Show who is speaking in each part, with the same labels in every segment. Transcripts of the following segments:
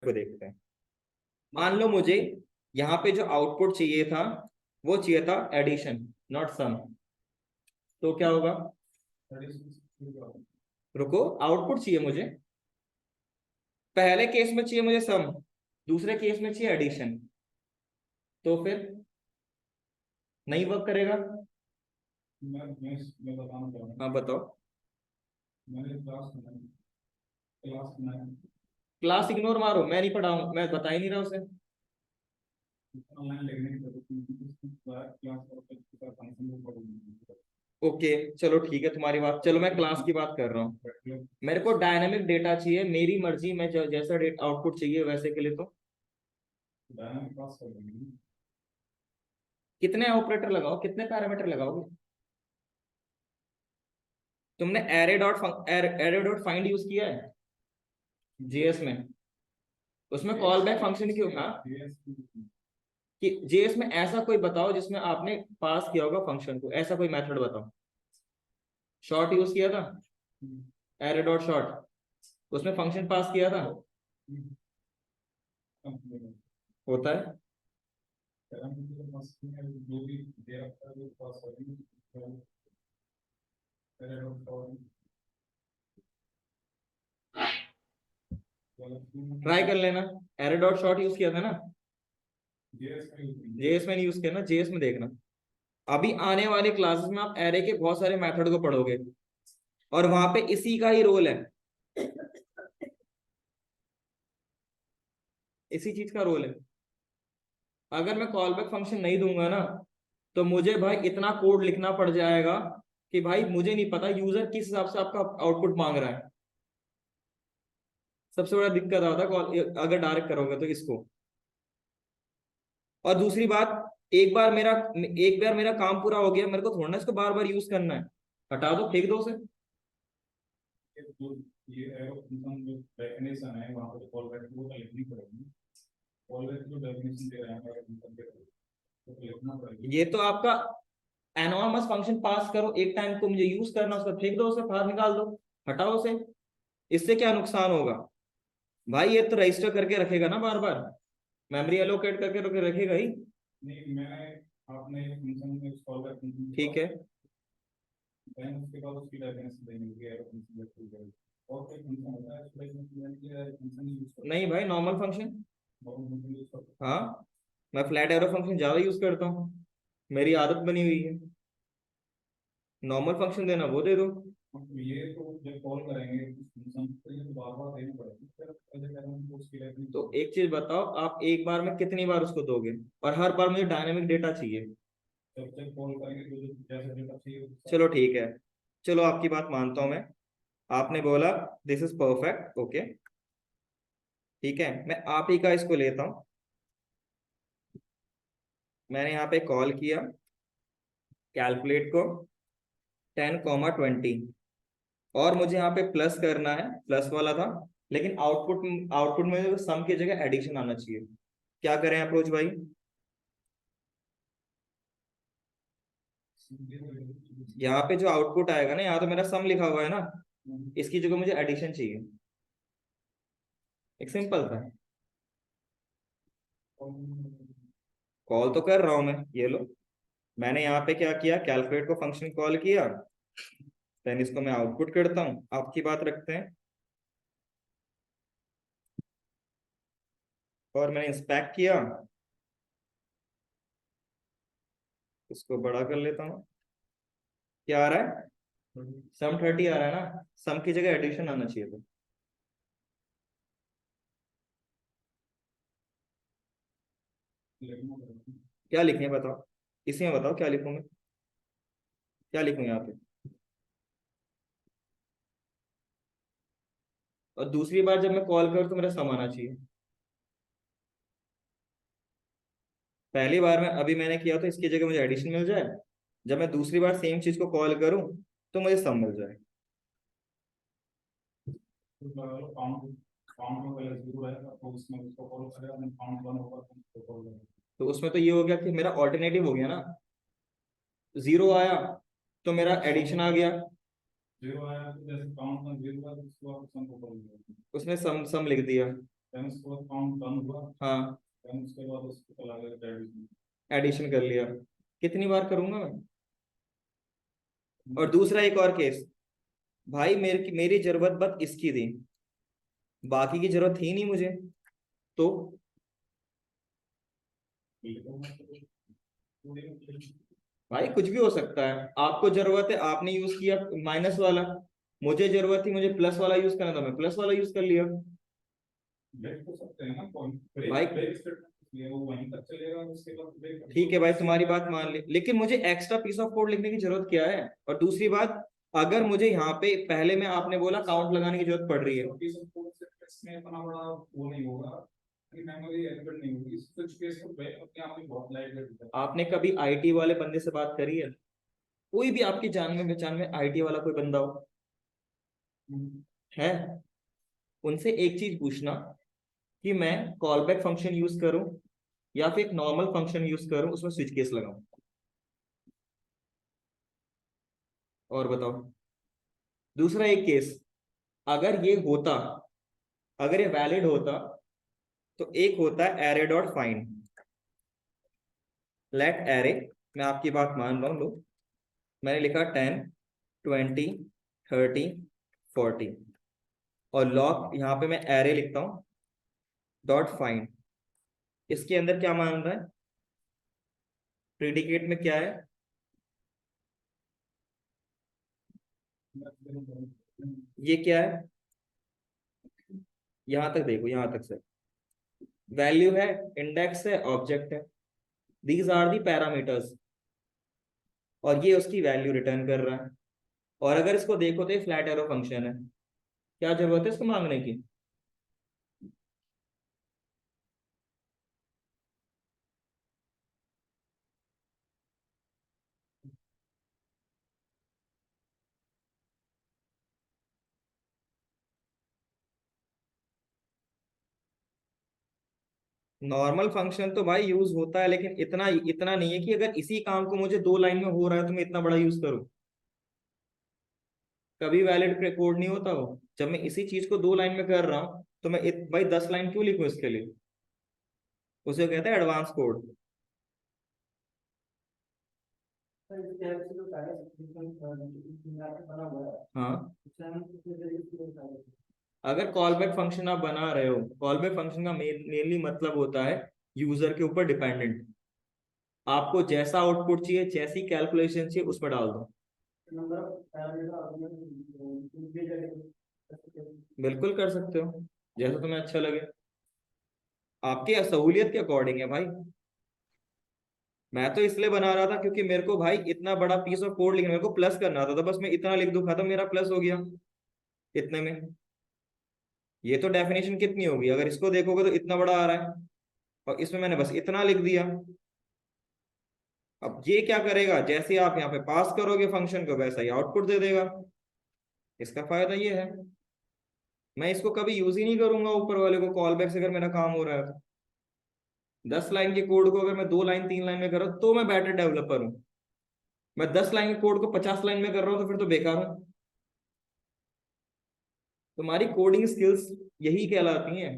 Speaker 1: को देखते हैं। मान लो मुझे यहाँ पे जो आउटपुट चाहिए था वो चाहिए था एडिशन नॉट सम, तो क्या होगा? रुको, आउटपुट चाहिए मुझे, पहले केस में चाहिए मुझे सम, दूसरे केस में चाहिए एडिशन, तो फिर नहीं वर्क करेगा।
Speaker 2: मैं बताना चाहूँगा।
Speaker 1: हाँ बताओ।
Speaker 2: मैंने क्लास बनाया।
Speaker 1: क्लास इग्नोर मारो, मैं नहीं पढ़ाऊँ, मैं बता ही नहीं रहा उसे।
Speaker 2: ऑनलाइन लिखने की जरूरत नहीं है, क्लास का फंक्शन को पढ़ूंगा।
Speaker 1: ओके चलो ठीक है तुम्हारी बात, चलो मैं क्लास की बात कर रहा हूँ। मेरे को डायनामिक डेटा चाहिए, मेरी मर्जी, मैं जैसा डेटा आउटपुट चाहिए वैसे के लिए तो
Speaker 2: डायनामिक क्लास कर देंगे।
Speaker 1: कितने ऑपरेटर लगाओ, कितने पैरामीटर लगाओगे? तुमने एरे डॉट फाइंड यूज किया है जेएस में? उसमें कॉल बैक फंक्शन क्यों था कि जेएस में ऐसा कोई बताओ जिसमें आपने पास किया होगा फंक्शन को, ऐसा कोई मेथड बताओ। शॉर्ट यूज किया था, एरे डॉट शॉर्ट, उसमें फंक्शन पास किया था, होता है। ट्राई कर लेना, एरे डॉट शॉर्ट यूज किया था ना, जेएस में नहीं यूज किया ना, जेएस में देखना। अभी आने वाले क्लासेस में आप एरे के बहुत सारे मेथड को पढ़ोगे और वहां पे इसी का ही रोल है, इसी चीज का रोल है। अगर मैं कॉल बैक फंक्शन नहीं दूंगा ना तो मुझे भाई इतना कोड लिखना पड़ जाएगा कि भाई मुझे नहीं पता यूजर किस हिसाब से आपका आउटपुट मांग रहा है। सबसे बड़ा दिक्कत आता है कॉल अगर डायरेक्ट करोगे तो इसको। और दूसरी बात, एक बार मेरा काम पूरा हो गया, मेरे को थोड़ा ना इसको बार बार यूज करना है, हटा दो फेंक दो उसे।
Speaker 2: ये एरो फंक्शन जो डेफिनेशन है वहां पर कॉल बैक को लिखनी पड़ेगी। कॉल बैक जो डेफिनेशन दे रहा है एरो फंक्शन के तो लिखना पड़ेगा।
Speaker 1: ये तो आपका एनॉर्मस फंक्शन पास करो, एक टाइम को मुझे यूज करना, उसका फेंक दो, उसे बाहर निकाल दो, हटाओ उसे। इससे क्या नुकसान होगा भाई? ये तो रजिस्टर करके रखेगा ना बार बार, मेमोरी एलोकेट करके रखेगा ही।
Speaker 2: नहीं, मैंने आपने फंक्शन में कॉल बैक फंक्शन
Speaker 1: ठीक है,
Speaker 2: देन उसके बाद उसकी डेफिनेशन देनी होगी एरो फंक्शन के। और कोई फंक्शन होता है फंक्शन यूज
Speaker 1: नहीं भाई नॉर्मल फंक्शन।
Speaker 2: करते
Speaker 1: हाँ, मैं फ्लैट एरो फंक्शन ज्यादा यूज करता हूँ, मेरी आदत बनी हुई है। नॉर्मल फंक्शन देना वो दे दो।
Speaker 2: ये तो जब कॉल करेंगे फंक्शन तो ये तो बार बार देना पड़ेगा, फिर पहले करेंगे तो उसकी डेफिनेशन।
Speaker 1: तो एक चीज बताओ, आप एक बार में कितनी बार उसको दोगे? और हर बार मुझे डायनेमिक डेटा चाहिए।
Speaker 2: जब तक कॉल करेंगे तो जैसे डेटा चाहिए
Speaker 1: चलो ठीक है, चलो आपकी बात मानता हूं मैं। आपने बोला दिस इज परफेक्ट, ओके ठीक है, मैं आप ही का इसको लेता हूं। मैंने यहाँ पे कॉल किया कैलकुलेट को 10, 20 और मुझे यहाँ पे प्लस करना है, प्लस वाला था, लेकिन आउटपुट आउटपुट में सम की जगह एडिशन आना चाहिए। क्या करें अप्रोच भाई? यहाँ पे जो आउटपुट आएगा ना, यहाँ तो मेरा सम लिखा हुआ है ना, इसकी जगह मुझे एडिशन चाहिए। एक सिंपल था, कॉल तो कर रहा हूं मैं, ये लो। मैंने यहाँ पे क्या किया, कैलकुलेट को फंक्शन कॉल किया, देन इसको मैं आउटपुट करता हूँ, आपकी बात रखते हैं। और मैंने इंस्पेक्ट किया, इसको बड़ा कर लेता हूँ। क्या आ रहा है? सम 30 आ रहा है ना, सम की जगह एडिशन आना चाहिए था। क्या लिखें बताओ, इसी में बताओ क्या लिखूं मैं, क्या लिखूं यहाँ पे? और दूसरी बार जब मैं कॉल करूँ तो मेरा सम आना चाहिए। पहली बार में अभी मैंने किया तो इसकी जगह मुझे एडिशन मिल जाए, जब मैं दूसरी बार सेम चीज को कॉल करूं तो मुझे सम मिल जाए। तो उसमें तो ये हो गया कि मेरा ऑल्टरनेटिव हो गया ना, जीरो आया तो मेरा एडिशन आ गया,
Speaker 2: जीरो आया तो जैसे काउंट में जीरो का उसको आप सम को करोगे।
Speaker 1: उसने सम सम लिख दिया।
Speaker 2: देन उसके बाद काउंट कम हुआ,
Speaker 1: हाँ,
Speaker 2: देन उसके बाद उसको चला गया एडिशन।
Speaker 1: एडिशन कर लिया। कितनी बार करूंगा मैं? और दूसरा एक और केस, भाई मेरी जरूरत बस इसकी थी, बाकी की जरूरत थी नहीं मुझे, तो भाई कुछ भी हो सकता है। आपको जरूरत है, आपने यूज किया माइनस वाला, मुझे जरूरत थी, मुझे प्लस वाला यूज करना था, मैं प्लस वाला यूज कर लिया।
Speaker 2: ब्रेक हो सकते हैं ना, पॉइंट ब्रेक
Speaker 1: भाई
Speaker 2: ब्रेक स्टेटमेंट ये वो वहीं तक चलेगा, उसके बाद ब्रेक
Speaker 1: ठीक है भाई, तुम्हारी बात मान ली, लेकिन मुझे एक्स्ट्रा पीस ऑफ कोड लिखने की जरूरत क्या है? और दूसरी बात, अगर मुझे यहाँ पे पहले में आपने बोला काउंट लगाने की जरूरत पड़ रही है,
Speaker 2: पीस ऑफ कोड से इसमें इतना बड़ा वो नहीं होगा कि मेमोरी एलिमेंट नहीं होगी, कुछ केस को ब्रेक अपने आप में बहुत लाइट कर देता
Speaker 1: आपने कभी आईटी वाले बंदे से बात करी है? कोई भी आपकी जान में पहचान में आईटी वाला कोई बंदा हो
Speaker 2: है।
Speaker 1: है, उनसे एक चीज पूछना कि मैं कॉल बैक फंक्शन यूज करूं या फिर एक नॉर्मल फंक्शन यूज करूं, उसमें स्विच केस लगाऊं, और बताओ। दूसरा एक केस, अगर ये होता, अगर ये वैलिड होता, तो एक होता है array dot find, let array, मैं आपकी बात मान रहा हूं, लो मैंने लिखा 10 20 30 40, और लॉग यहाँ पे मैं एरे लिखता हूं डॉट फाइंड, इसके अंदर क्या मान रहा है, प्रीडिकेट में क्या है, ये क्या है, यहां तक देखो, यहां तक से वैल्यू है, इंडेक्स है, ऑब्जेक्ट है, दीज आर दी पैरामीटर्स, और ये उसकी वैल्यू रिटर्न कर रहा है। और अगर इसको देखो तो ये फ्लैट एरो फंक्शन है, क्या जरूरत है इसको मांगने की? नॉर्मल फंक्शन तो भाई यूज होता है, लेकिन इतना इतना नहीं है कि अगर इसी काम को मुझे 2 लाइन में हो रहा है तो मैं इतना बड़ा यूज करूं। कभी वैलिड कोड नहीं होता वो, जब मैं इसी चीज को 2 लाइन में कर रहा हूं तो मैं भाई 10 लाइन क्यों लिखूं इसके लिए? उसे कहते हैं एडवांस कोड। हाँ, अगर कॉल बैक फंक्शन आप बना रहे हो, कॉल बैक फंक्शन का मेनली मतलब होता है यूजर के ऊपर डिपेंडेंट, आपको जैसा आउटपुट चाहिए, जैसी कैलकुलेशन चाहिए उसमें डाल दो। बिल्कुल कर सकते हो, जैसा तुम्हें अच्छा लगे, आपकी सहूलियत के अकॉर्डिंग है भाई। मैं तो इसलिए बना रहा था क्योंकि मेरे को भाई इतना बड़ा पीस ऑफ कोड लिखना, मेरे को प्लस करना था, तो बस मैं इतना लिख दूं, खत्म, मेरा प्लस हो गया इतने में। ये तो डेफिनेशन कितनी होगी, अगर इसको देखोगे तो इतना बड़ा आ रहा है, और इसमें मैंने बस इतना लिख दिया। अब ये क्या करेगा, जैसे आप यहाँ पे पास करोगे फंक्शन को वैसा ही आउटपुट दे देगा, इसका फायदा ये है। मैं इसको कभी यूज ही नहीं करूंगा ऊपर वाले को, कॉल बैक से अगर मेरा काम हो रहा है तो। 10 लाइन के कोड को अगर मैं 2 लाइन 3 लाइन में कर रहा हूँ तो मैं बेटर डेवलपर हूँ, मैं 10 लाइन के कोड को 50 लाइन में कर रहा हूँ तो फिर तो बेकार हूँ। तुम्हारी कोडिंग स्किल्स यही कहलाती हैं।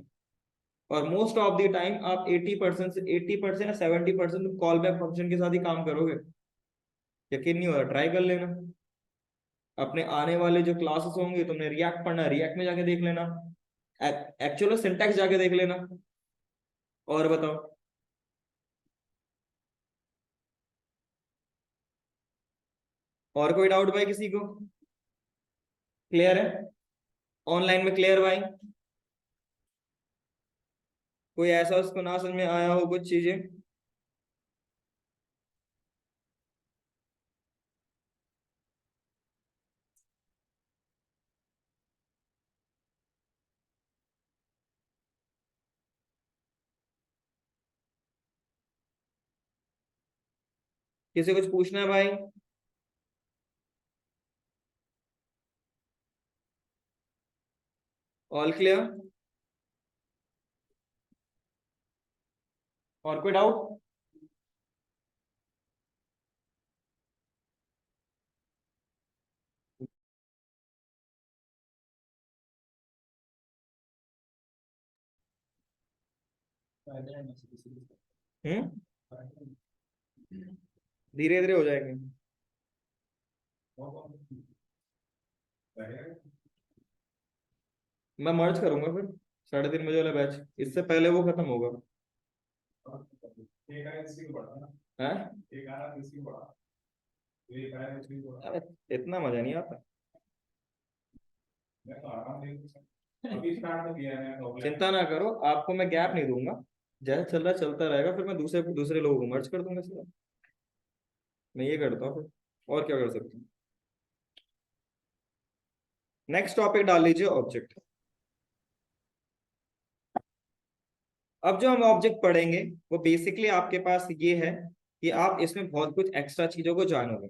Speaker 1: और मोस्ट ऑफ द टाइम आप 80% से 80% या 70% कॉल बैक फंक्शन के साथ ही काम करोगे। यकीन नहीं हो रहा, ट्राई कर लेना, अपने आने वाले जो क्लासेस होंगे, तुमने रिएक्ट पढ़ना, रिएक्ट में जाके देख लेना, एक्चुअल सिंटैक्स जाके देख लेना, और बताओ। और कोई डाउट भाई किसी को? क्लियर है? ऑनलाइन में क्लियर भाई? कोई ऐसा उसको ना समझ में आया हो कुछ चीजें? किसी कुछ पूछना है भाई? All clear? और कोई डाउट? हम्म, धीरे धीरे हो जाएंगे। मैं मर्ज करूंगा फिर 3:30 बजे वाला बैच, इससे पहले वो खत्म होगा। है, अरे इतना मजा नहीं आता। चिंता ना करो, आपको मैं गैप नहीं दूंगा, जैसा चल रहा चलता रहेगा, फिर मैं दूसरे दूसरे लोगों को मर्ज कर दूंगा सीधा। मैं ये करता हूँ फिर, और क्या कर सकता हूँ। नेक्स्ट टॉपिक डाल लीजिए, ऑब्जेक्ट। अब जो हम ऑब्जेक्ट पढ़ेंगे वो बेसिकली आपके पास ये है कि आप इसमें बहुत कुछ एक्स्ट्रा चीजों को जानोगे।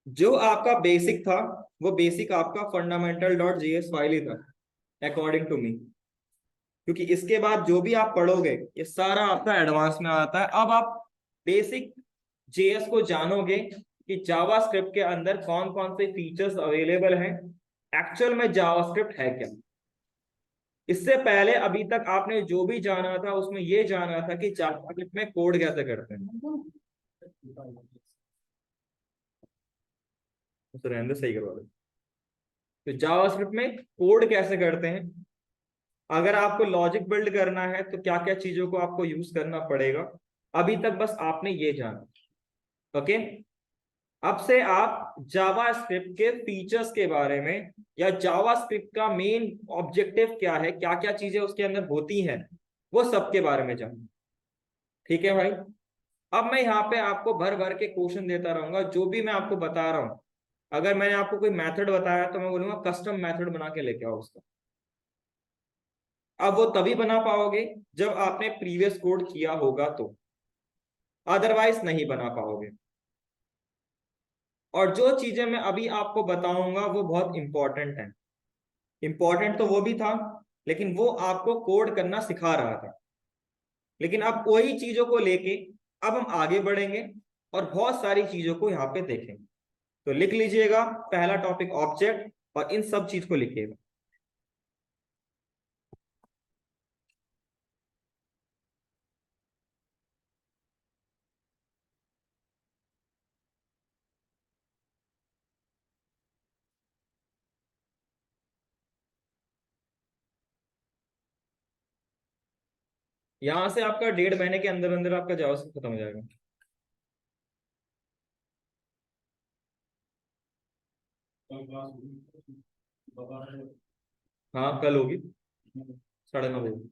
Speaker 1: जो आपका बेसिक था वो बेसिक आपका फंडामेंटल डॉट जेएस फाइल ही था, अकॉर्डिंग टू मी। क्योंकि इसके बाद जो भी आप पढ़ोगे ये सारा आपका एडवांस में आता है। अब आप बेसिक जेएस को जानोगे कि जावास्क्रिप्ट के अंदर कौन कौन से फीचर्स अवेलेबल हैं, एक्चुअल में जावास्क्रिप्ट है क्या। इससे पहले अभी तक आपने जो भी जाना था उसमें ये जाना था कि जावास्क्रिप्ट में कोड कैसे करते हैं। तो रहने दो, सही करवा दो। तो जावास्क्रिप्ट में कोड कैसे करते हैं, अगर आपको लॉजिक बिल्ड करना है तो क्या क्या चीजों को आपको यूज करना पड़ेगा, अभी तक बस आपने ये जाना। ओके, अब से आप जावास्क्रिप्ट के फीचर्स के बारे में या जावास्क्रिप्ट का मेन ऑब्जेक्टिव क्या है, क्या क्या चीजें उसके अंदर होती हैं, वो सब के बारे में जानो। ठीक है भाई। अब मैं यहाँ पे आपको भर भर के क्वेश्चन देता रहूंगा, जो भी मैं आपको बता रहा हूँ। अगर मैंने आपको कोई मेथड बताया तो मैं बोलूंगा कस्टम मेथड बना के लेके आओ उसका। अब वो तभी बना पाओगे जब आपने प्रीवियस कोड किया होगा तो, अदरवाइज नहीं बना पाओगे। और जो चीजें मैं अभी आपको बताऊंगा वो बहुत इंपॉर्टेंट है। इंपॉर्टेंट तो वो भी था, लेकिन वो आपको कोड करना सिखा रहा था। लेकिन अब वही चीजों को लेके अब हम आगे बढ़ेंगे और बहुत सारी चीजों को यहाँ पे देखेंगे। तो लिख लीजिएगा, पहला टॉपिक ऑब्जेक्ट, और इन सब चीज को लिखिएगा। यहाँ से आपका 1.5 महीने के अंदर अंदर आपका जावास्क्रिप्ट खत्म हो जाएगा। हाँ कल होगी, 9:30 बजे।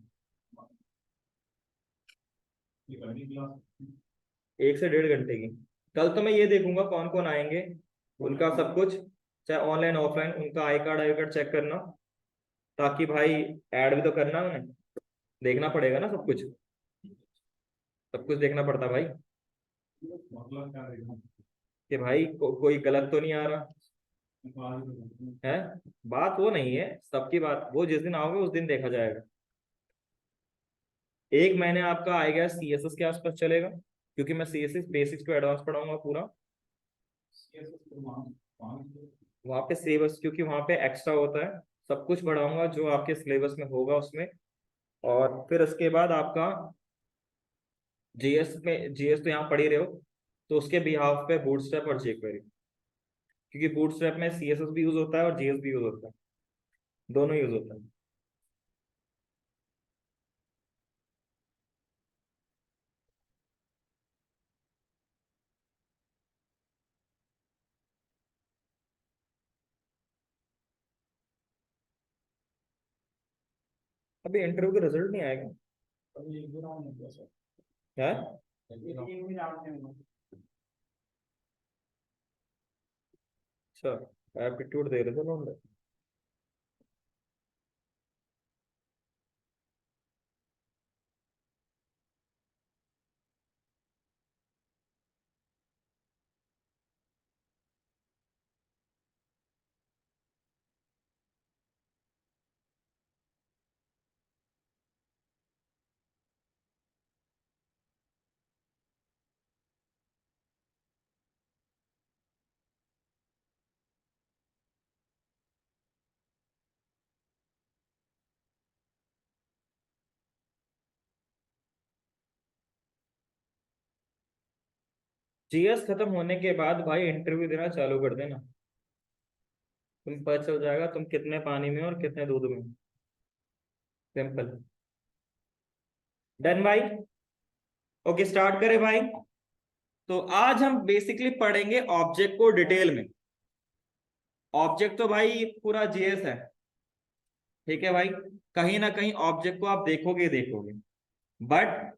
Speaker 1: 1 से 1.5 घंटे की। कल तो मैं ये देखूंगा कौन कौन आएंगे, उनका सब कुछ, चाहे ऑनलाइन ऑफलाइन, उनका आई कार्ड चेक करना, ताकि भाई ऐड भी तो करना है उन्हें, देखना पड़ेगा ना सब कुछ। सब कुछ देखना पड़ता भाई, कि भाई कोई गलत तो नहीं आ रहा है। बात वो नहीं है, सबकी बात वो जिस दिन आओगे उस दिन देखा जाएगा। 1 महीने आपका आएगा सीएसएस के आसपास चलेगा, क्योंकि मैं सीएसएस बेसिक्स टू एडवांस पढ़ाऊंगा पूरा। वहाँ पे सिलेबस, क्योंकि वहाँ पे एक्स्ट्रा होता है, सब कुछ पढ़ाऊंगा जो आपके सिलेबस में होगा उसमें। और फिर उसके बाद आपका जीएस में, जीएस तो यहाँ पढ़ ही रहे हो, तो उसके बिहाफ पे बूटस्ट्रैप और jQuery, क्योंकि बूटस्ट्रैप में सीएसएस भी यूज होता है और जीएस भी यूज होता है, दोनों यूज होता है। अभी इंटरव्यू का रिजल्ट नहीं आएगा है। अच्छा, एप्टीट्यूड दे रहे थे लोग। जीएस खत्म होने के बाद भाई इंटरव्यू देना चालू कर देना, तुम पता चल जाएगा तुम कितने पानी में हो और कितने दूध में। सिंपल। डन भाई। ओके स्टार्ट करें भाई। तो आज हम बेसिकली पढ़ेंगे ऑब्जेक्ट को डिटेल में। ऑब्जेक्ट तो भाई पूरा जीएस है, ठीक है भाई। कहीं ना कहीं ऑब्जेक्ट को आप देखोगे ही देखोगे, बट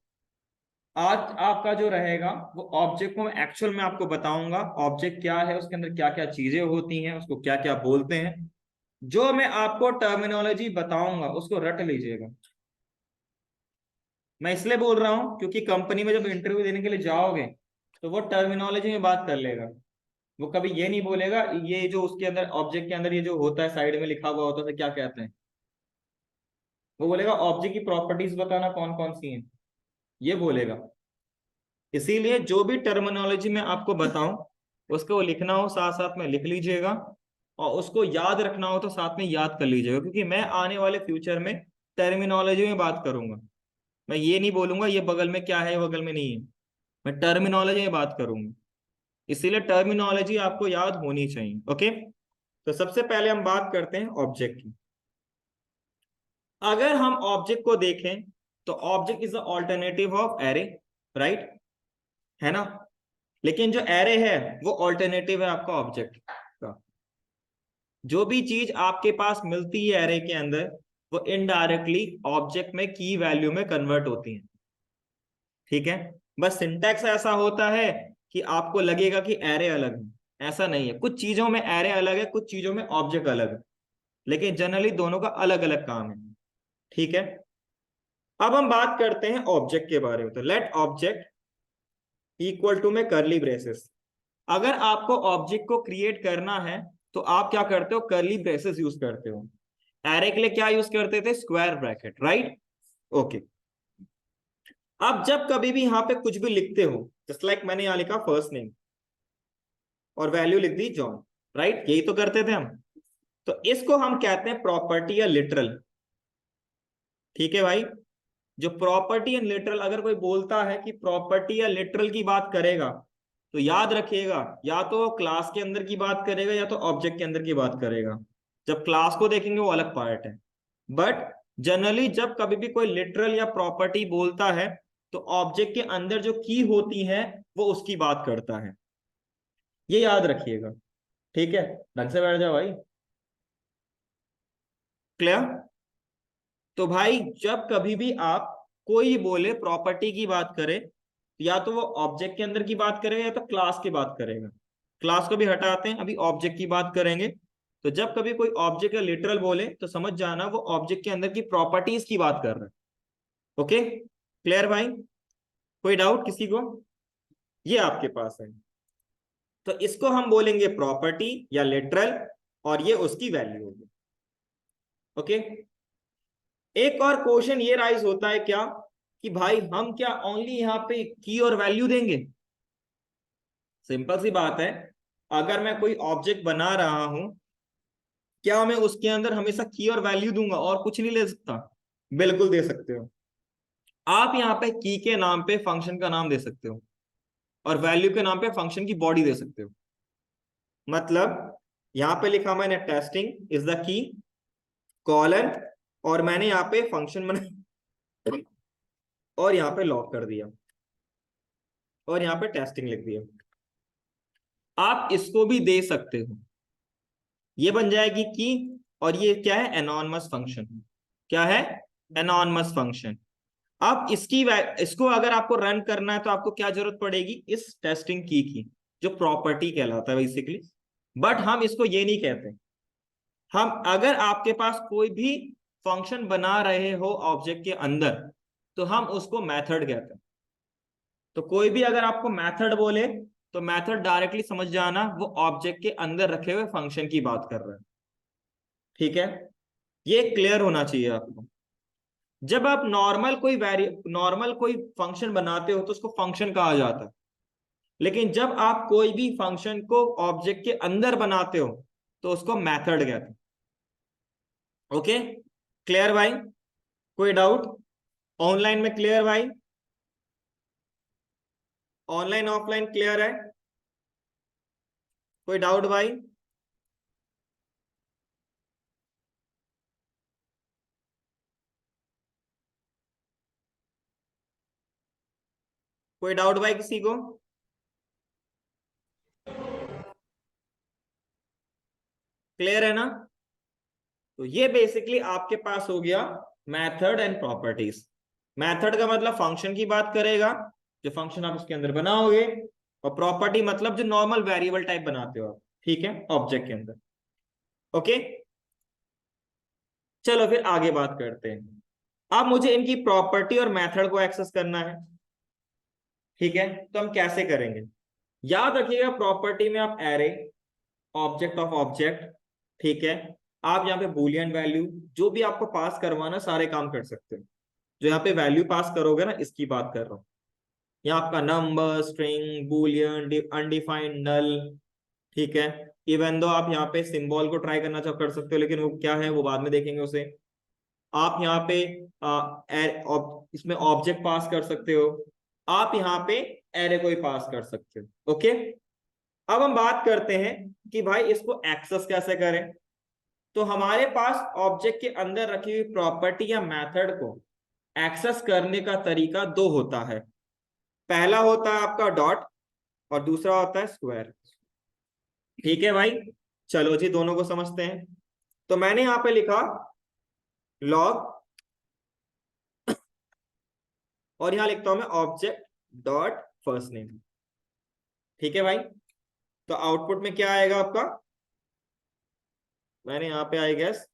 Speaker 1: आज आपका जो रहेगा वो ऑब्जेक्ट को मैं एक्चुअल में आपको बताऊंगा ऑब्जेक्ट क्या है, उसके अंदर क्या क्या चीजें होती हैं, उसको क्या क्या बोलते हैं। जो मैं आपको टर्मिनोलॉजी बताऊंगा उसको रट लीजिएगा। मैं इसलिए बोल रहा हूं क्योंकि कंपनी में जब इंटरव्यू देने के लिए जाओगे तो वो टर्मिनोलॉजी में बात कर लेगा। वो कभी ये नहीं बोलेगा ये जो उसके अंदर ऑब्जेक्ट के अंदर ये जो होता है साइड में लिखा हुआ होता है उसे क्या कहते हैं। वो बोलेगा ऑब्जेक्ट की प्रॉपर्टीज बताना कौन कौन सी हैं, ये बोलेगा। इसीलिए जो भी टर्मिनोलॉजी मैं आपको बताऊं उसको लिखना हो साथ साथ में लिख लीजिएगा, और उसको याद रखना हो तो साथ में याद कर लीजिएगा, क्योंकि मैं आने वाले फ्यूचर में टर्मिनोलॉजी में बात करूंगा। मैं ये नहीं बोलूंगा ये बगल में क्या है बगल में नहीं है, मैं टर्मिनोलॉजी में बात करूंगा। इसीलिए टर्मिनोलॉजी आपको याद होनी चाहिए। ओके, तो सबसे पहले हम बात करते हैं ऑब्जेक्ट की। अगर हम ऑब्जेक्ट को देखें तो object is the alternative of array, right, है ना। लेकिन जो एरे है वो ऑल्टरनेटिव है आपका ऑब्जेक्ट का। जो भी चीज आपके पास मिलती है एरे के अंदर वो इनडायरेक्टली ऑब्जेक्ट में की वैल्यू में कन्वर्ट होती है, ठीक है। बस सिंटैक्स ऐसा होता है कि आपको लगेगा कि एरे अलग है, ऐसा नहीं है। कुछ चीजों में एरे अलग है, कुछ चीजों में ऑब्जेक्ट अलग है, लेकिन जनरली दोनों का अलग अलग काम है, ठीक है। अब हम बात करते हैं ऑब्जेक्ट के बारे में। तो लेट ऑब्जेक्ट इक्वल टू में करली ब्रेसेस। अगर आपको ऑब्जेक्ट को क्रिएट करना है तो आप क्या करते हो, करली ब्रेसेस यूज करते हो। एरे के लिए क्या यूज करते थे, स्क्वायर ब्रैकेट, राइट। ओके, अब जब कभी भी यहां पे कुछ भी लिखते हो, जस्ट लाइक मैंने यहां लिखा फर्स्ट नेम और वैल्यू लिख दी जॉन, राइट, यही तो करते थे हम। तो इसको हम कहते हैं प्रॉपर्टी या लिटरल, ठीक है भाई। जो प्रॉपर्टी एंड लिटरल, अगर कोई बोलता है कि प्रॉपर्टी या लिटरल की बात करेगा तो याद रखिएगा या तो क्लास के अंदर की बात करेगा या तो ऑब्जेक्ट के अंदर की बात करेगा। जब क्लास को देखेंगे वो अलग पार्ट है, बट जनरली जब कभी भी कोई लिटरल या प्रॉपर्टी बोलता है तो ऑब्जेक्ट के अंदर जो की होती है वो उसकी बात करता है, ये याद रखिएगा, ठीक है। ढंग से बैठ जाओ भाई। क्लियर। तो भाई जब कभी भी आप कोई बोले प्रॉपर्टी की बात करे, या तो वो ऑब्जेक्ट के अंदर की बात करेगा या तो क्लास की बात करेगा। क्लास को भी हटाते हैं, अभी ऑब्जेक्ट की बात करेंगे। तो जब कभी कोई ऑब्जेक्ट या लिटरल बोले तो समझ जाना वो ऑब्जेक्ट के अंदर की प्रॉपर्टीज की बात कर रहा है। ओके, क्लियर भाई, कोई डाउट किसी को, ये आपके पास है। तो इसको हम बोलेंगे प्रॉपर्टी या लिटरल, और ये उसकी वैल्यू होगी। ओके, एक और क्वेश्चन ये राइज होता है क्या कि भाई हम क्या ओनली यहाँ पे की और वैल्यू देंगे। सिंपल सी बात है, अगर मैं कोई ऑब्जेक्ट बना रहा हूं, क्या मैं उसके अंदर हमेशा की और वैल्यू दूंगा और कुछ नहीं ले सकता। बिल्कुल दे सकते हो। आप यहाँ पे की के नाम पे फंक्शन का नाम दे सकते हो और वैल्यू के नाम पे फंक्शन की बॉडी दे सकते हो। मतलब यहाँ पे लिखा मैंने testing is the key colon, और मैंने यहाँ पे फंक्शन बना और यहाँ पे लॉक कर दिया और यहाँ पे टेस्टिंग लिख दिया। आप इसको भी दे सकते हो, ये बन जाएगी की, और ये क्या है, एनॉनमस फंक्शन। क्या है, एनॉनमस फंक्शन। अब इसको अगर आपको रन करना है तो आपको क्या जरूरत पड़ेगी, इस टेस्टिंग की जो प्रॉपर्टी कहलाता है बेसिकली। बट हम इसको ये नहीं कहते। हम अगर आपके पास कोई भी फंक्शन बना रहे हो ऑब्जेक्ट के अंदर तो हम उसको मेथड कहते हैं। तो कोई भी अगर आपको मेथड बोले तो मेथड डायरेक्टली समझ जाना वो ऑब्जेक्ट के अंदर रखे हुए फंक्शन की बात कर रहे हैं, ठीक है। ये क्लियर होना चाहिए आपको। जब आप नॉर्मल कोई फंक्शन बनाते हो तो उसको फंक्शन कहा जाता है, लेकिन जब आप कोई भी फंक्शन को ऑब्जेक्ट के अंदर बनाते हो तो उसको मेथड कहते हैं। ओके, क्लियर भाई, कोई डाउट ऑनलाइन में, क्लियर भाई। ऑनलाइन ऑफलाइन क्लियर है? कोई डाउट भाई? कोई डाउट भाई किसी को? क्लियर है ना? तो ये बेसिकली आपके पास हो गया मेथड एंड प्रॉपर्टीज। मेथड का मतलब फंक्शन की बात करेगा, जो फंक्शन आप उसके अंदर बनाओगे, और प्रॉपर्टी मतलब जो नॉर्मल वेरिएबल टाइप बनाते हो आप, ठीक है, ऑब्जेक्ट के अंदर। ओके, चलो फिर आगे बात करते हैं। अब मुझे इनकी प्रॉपर्टी और मेथड को एक्सेस करना है, ठीक है, तो हम कैसे करेंगे? याद रखिएगा, प्रॉपर्टी में आप एरे, ऑब्जेक्ट ऑफ ऑब्जेक्ट, ठीक है, आप यहाँ पे बूलियन वैल्यू जो भी आपको पास करवाना सारे काम कर सकते हो। जो यहाँ पे वैल्यू पास करोगे ना, इसकी बात कर रहा हूँ। यहाँ आपका नंबर, स्ट्रिंग, बूलियन, अनडिफाइंड, नल, ठीक है। इवन दो आप यहाँ पे सिंबल को ट्राई करना चाहो कर सकते हो, लेकिन वो क्या है वो बाद में देखेंगे उसे। आप यहाँ पे इसमें ऑब्जेक्ट पास कर सकते हो, आप यहाँ पे एरे को ही पास कर सकते हो। ओके, अब हम बात करते हैं कि भाई इसको एक्सेस कैसे करें। तो हमारे पास ऑब्जेक्ट के अंदर रखी हुई प्रॉपर्टी या मेथड को एक्सेस करने का तरीका दो होता है। पहला होता है आपका डॉट, और दूसरा होता है स्क्वायर। ठीक है भाई, चलो जी दोनों को समझते हैं। तो मैंने यहां पे लिखा लॉग, और यहां लिखता हूं मैं ऑब्जेक्ट डॉट फर्स्ट नेम। ठीक है भाई, तो आउटपुट में क्या आएगा आपका? मैंने यहां पे आई गेस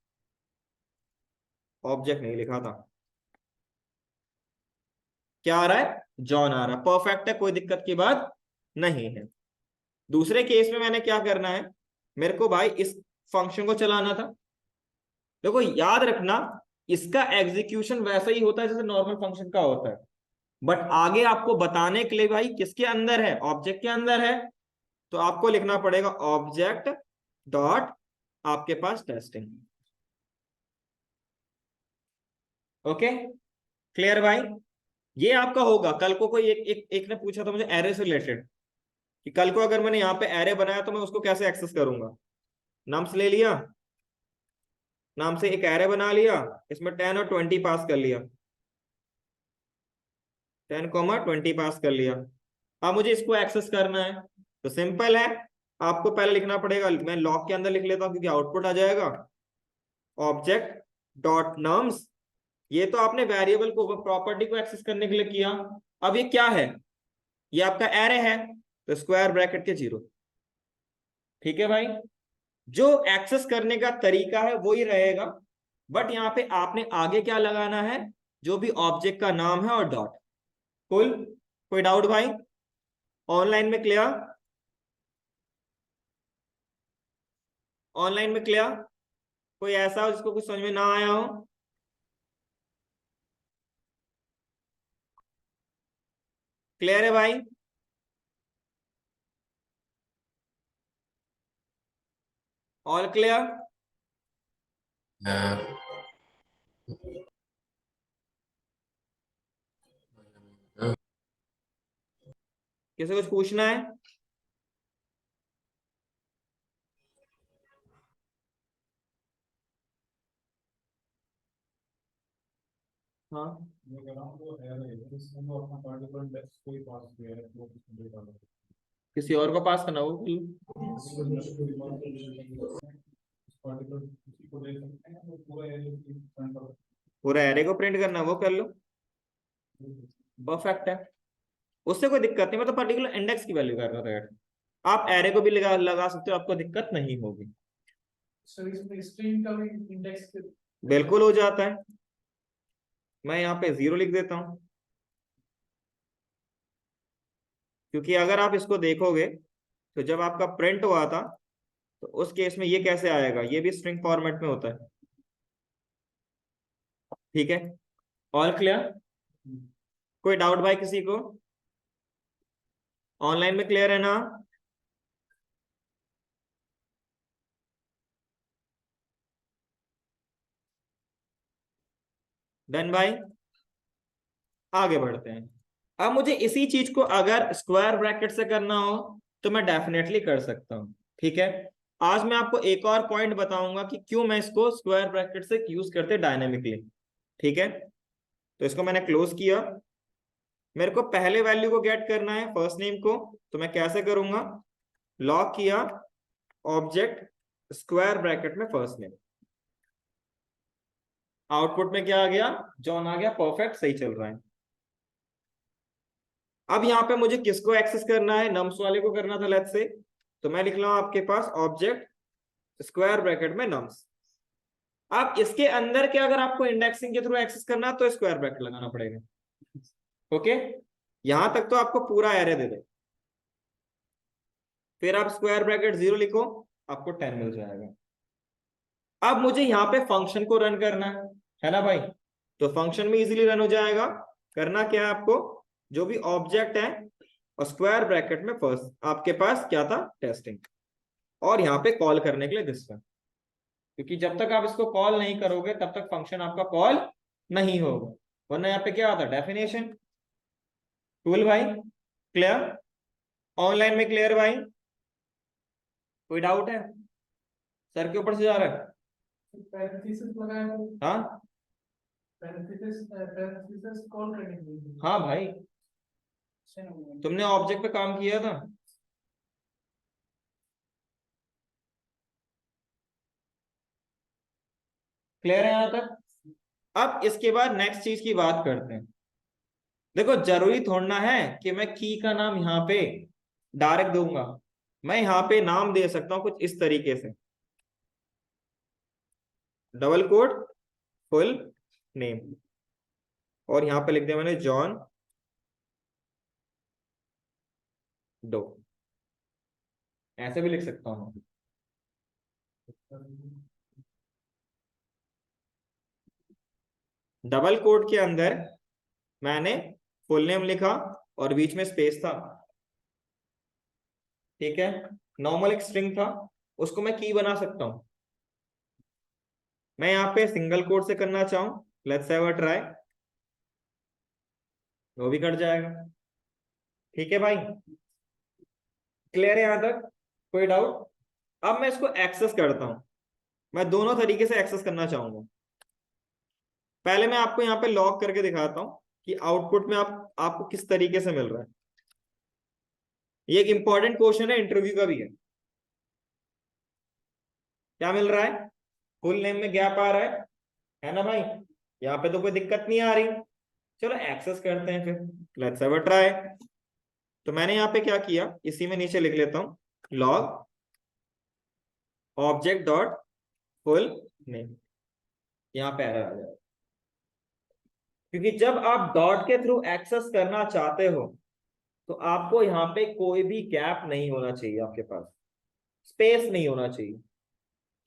Speaker 1: ऑब्जेक्ट नहीं लिखा था। क्या आ रहा है? जॉन आ रहा है। परफेक्ट है, कोई दिक्कत की बात नहीं है। दूसरे केस में मैंने क्या करना है, मेरे को भाई इस फंक्शन को चलाना था। देखो याद रखना, इसका एग्जीक्यूशन वैसा ही होता है जैसे नॉर्मल फंक्शन का होता है, बट आगे आपको बताने के लिए भाई किसके अंदर है, ऑब्जेक्ट के अंदर है। तो आपको लिखना पड़ेगा ऑब्जेक्ट डॉट आपके पास टेस्टिंग। ओके, क्लियर भाई? ये आपका होगा। कल को कोई एक ने पूछा था मुझे एरे से रिलेटेड, कि कल को अगर मैंने यहाँ पे एरे बनाया तो मैं उसको कैसे एक्सेस करूंगा। नाम से ले लिया, नाम से एक एरे बना लिया, इसमें 10 और 20 पास कर लिया, 10, 20 पास कर लिया। अब मुझे इसको एक्सेस करना है, तो सिंपल है, आपको पहले लिखना पड़ेगा, मैं लॉग के अंदर लिख लेता हूं क्योंकि आउटपुट आ जाएगा, ऑब्जेक्ट डॉट नम्स। ये तो आपने वेरिएबल को, प्रॉपर्टी को एक्सेस करने के लिए किया। अब ये क्या है? ये आपका एरे है, तो स्क्वायर ब्रैकेट के 0। ठीक है भाई, जो एक्सेस करने का तरीका है वो ही रहेगा, बट यहाँ पे आपने आगे क्या लगाना है, जो भी ऑब्जेक्ट का नाम है और डॉट। कुल, कोई डाउट भाई? ऑनलाइन में क्लियर? ऑनलाइन में क्लियर? कोई ऐसा हो जिसको कुछ समझ में ना आया हो? क्लियर है भाई? All clear? किसी को कुछ पूछना है? हाँ,
Speaker 2: मैं कह रहा हूँ वो है इसमें वो अपना पार्टिकुलर इंडेक्स कोई पास किया है वो किसने डाला
Speaker 1: किसी और को पास करना हो।
Speaker 2: पार्टिकुलर किसी को दे सकते हैं वो पूरा एरिया की फ्रंट पर
Speaker 1: पूरा एरे को प्रिंट करना, वो कर लो, परफेक्ट है, उससे कोई दिक्कत नहीं। मैं तो पर्टिकुलर इंडेक्स की वैल्यू कर रहा था यार। आप एरे को भी लगा सकते हो, आपको दिक्कत नहीं होगी।
Speaker 2: सर इसमें स्ट्रिंग का भी इंडेक्स
Speaker 1: बिल्कुल हो जाता है, मैं यहाँ पे 0 लिख देता हूँ, क्योंकि अगर आप इसको देखोगे तो जब आपका प्रिंट हुआ था तो उस केस में ये कैसे आएगा, ये भी स्ट्रिंग फॉर्मेट में होता है। ठीक है, ऑल क्लियर? कोई डाउट भाई किसी को? ऑनलाइन में क्लियर है ना? डन भाई, आगे बढ़ते हैं। अब मुझे इसी चीज को अगर स्क्वायर ब्रैकेट से करना हो तो मैं डेफिनेटली कर सकता हूँ, ठीक है। आज मैं आपको एक और पॉइंट बताऊंगा कि क्यों मैं इसको स्क्वायर ब्रैकेट से यूज करते डायनेमिकली, ठीक है। तो इसको मैंने क्लोज किया। मेरे को पहले वैल्यू को गेट करना है, फर्स्ट नेम को, तो मैं कैसे करूंगा, लॉक किया ऑब्जेक्ट स्क्वायर ब्रैकेट में फर्स्ट नेम, आउटपुट में क्या आ गया, जॉन आ गया, परफेक्ट, सही चल रहा है। अब यहाँ पे मुझे किसको एक्सेस करना है, नम्स वाले को करना था लेट्स से, तो मैं लिख रहा हूं आपके पास ऑब्जेक्ट स्क्वायर ब्रैकेट में नम्स। अब इसके अंदर के अगर आपको इंडेक्सिंग के थ्रू एक्सेस करना है तो स्क्वायर ब्रैकेट लगाना पड़ेगा, ओके। यहां तक तो आपको पूरा एरे दे दे, फिर आप स्क्वायर ब्रैकेट 0 लिखो, आपको 10 मिल जाएगा। अब मुझे यहाँ पे फंक्शन को रन करना है ना भाई, तो फंक्शन में इजीली रन हो जाएगा। करना क्या है आपको, जो भी ऑब्जेक्ट है और स्क्वायर ब्रैकेट में फर्स्ट आपके पास क्या था, टेस्टिंग, और यहाँ पे कॉल करने के लिए दिस वन, क्योंकि जब तक आप इसको कॉल नहीं करोगे तब तक फंक्शन आपका कॉल नहीं होगा, वरना यहाँ पे क्या आता, डेफिनेशन। कूल भाई, क्लियर, ऑनलाइन में क्लियर भाई, कोई डाउट है, सर के ऊपर से जा रहा है,
Speaker 3: पैरेंथेसिस लगाया,
Speaker 1: हाँ
Speaker 3: पैरेंथेसिस कॉल करने के लिए।
Speaker 1: हाँ भाई, तुमने ऑब्जेक्ट पे काम किया था, क्लियर है यहाँ तक। अब इसके बाद नेक्स्ट चीज की बात करते हैं। देखो जरूरी थोड़ना है कि मैं की का नाम यहाँ पे डायरेक्ट दूंगा, मैं यहाँ पे नाम दे सकता हूँ कुछ इस तरीके से, डबल कोड फुल नेम, और यहाँ पे लिख दिया मैंने जॉन डो, ऐसे भी लिख सकता हूँ। डबल कोड के अंदर मैंने फुल नेम लिखा और बीच में स्पेस था, ठीक है। नॉर्मल एक स्ट्रिंग था, उसको मैं की बना सकता हूं। मैं यहाँ पे सिंगल कोड से करना चाहूं, लेट्स हैव अ ट्राई, वो भी कट जाएगा, ठीक है भाई, क्लियर है यहाँ तक, कोई डाउट। अब मैं इसको एक्सेस करता हूं, मैं दोनों तरीके से एक्सेस करना चाहूंगा। पहले मैं आपको यहाँ पे लॉग करके दिखाता हूँ कि आउटपुट में आपको किस तरीके से मिल रहा है। ये एक इंपॉर्टेंट क्वेश्चन है, इंटरव्यू का भी है। क्या मिल रहा है, फुल नेम में गैप आ रहा है ना भाई, यहाँ पे तो कोई दिक्कत नहीं आ रही। चलो एक्सेस करते हैं फिर, लेट्स हैव अ ट्राई। तो मैंने यहाँ पे क्या किया, इसी में नीचे लिख लेता हूँ, log object dot full name, यहाँ पे एरर आ जाएगा, क्योंकि जब आप डॉट के थ्रू एक्सेस करना चाहते हो तो आपको यहाँ पे कोई भी गैप नहीं होना चाहिए, आपके पास स्पेस नहीं होना चाहिए।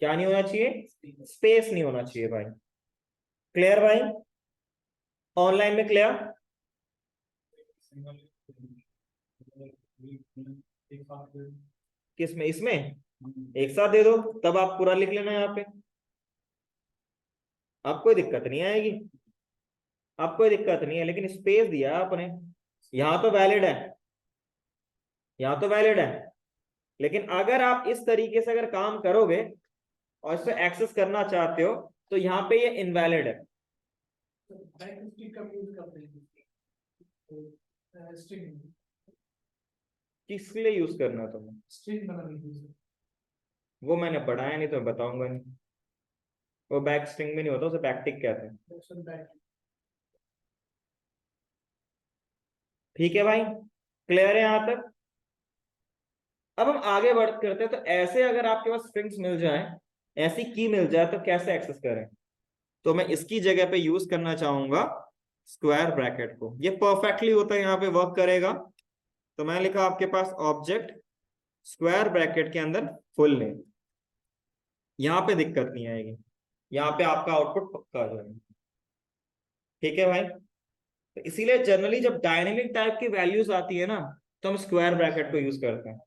Speaker 1: क्या नहीं होना चाहिए, स्पेस नहीं होना चाहिए भाई, क्लियर भाई, ऑनलाइन में क्लियर। किसमें, इसमें एक साथ दे दो, तब आप पूरा लिख लेना, यहाँ पे आपको कोई दिक्कत नहीं आएगी, आपको कोई दिक्कत नहीं है, लेकिन स्पेस दिया आपने, यहाँ तो वैलिड है, यहाँ तो वैलिड है। लेकिन अगर आप इस तरीके से अगर काम करोगे और इसे एक्सेस करना चाहते हो तो यहाँ पे ये इनवैलिड है। किस लिए यूज करना है तुम्हें,
Speaker 3: स्ट्रिंग बनाने के लिए।
Speaker 1: वो मैंने पढ़ाया नहीं तो मैं बताऊंगा नहीं, वो बैक स्ट्रिंग में नहीं होता, उसे बैकटिक कहते हैं, ठीक है भाई, क्लियर है यहाँ तक। अब हम आगे बढ़ करते हैं, तो ऐसे अगर आपके पास स्ट्रिंग्स मिल जाए, ऐसी की मिल जाए, तो कैसे एक्सेस करें। तो मैं इसकी जगह पे यूज करना चाहूंगा स्क्वायर ब्रैकेट को, ये परफेक्टली होता है, यहाँ पे वर्क करेगा। तो मैं लिखा आपके पास ऑब्जेक्ट स्क्वायर ब्रैकेट के अंदर फुल नेम, यहाँ पे दिक्कत नहीं आएगी, यहाँ पे आपका आउटपुट पक्का आ जाएगा, ठीक है भाई। तो इसीलिए जनरली जब डायनेमिक टाइप की वैल्यूज आती है ना, तो हम स्क्वायर ब्रैकेट को यूज करते हैं।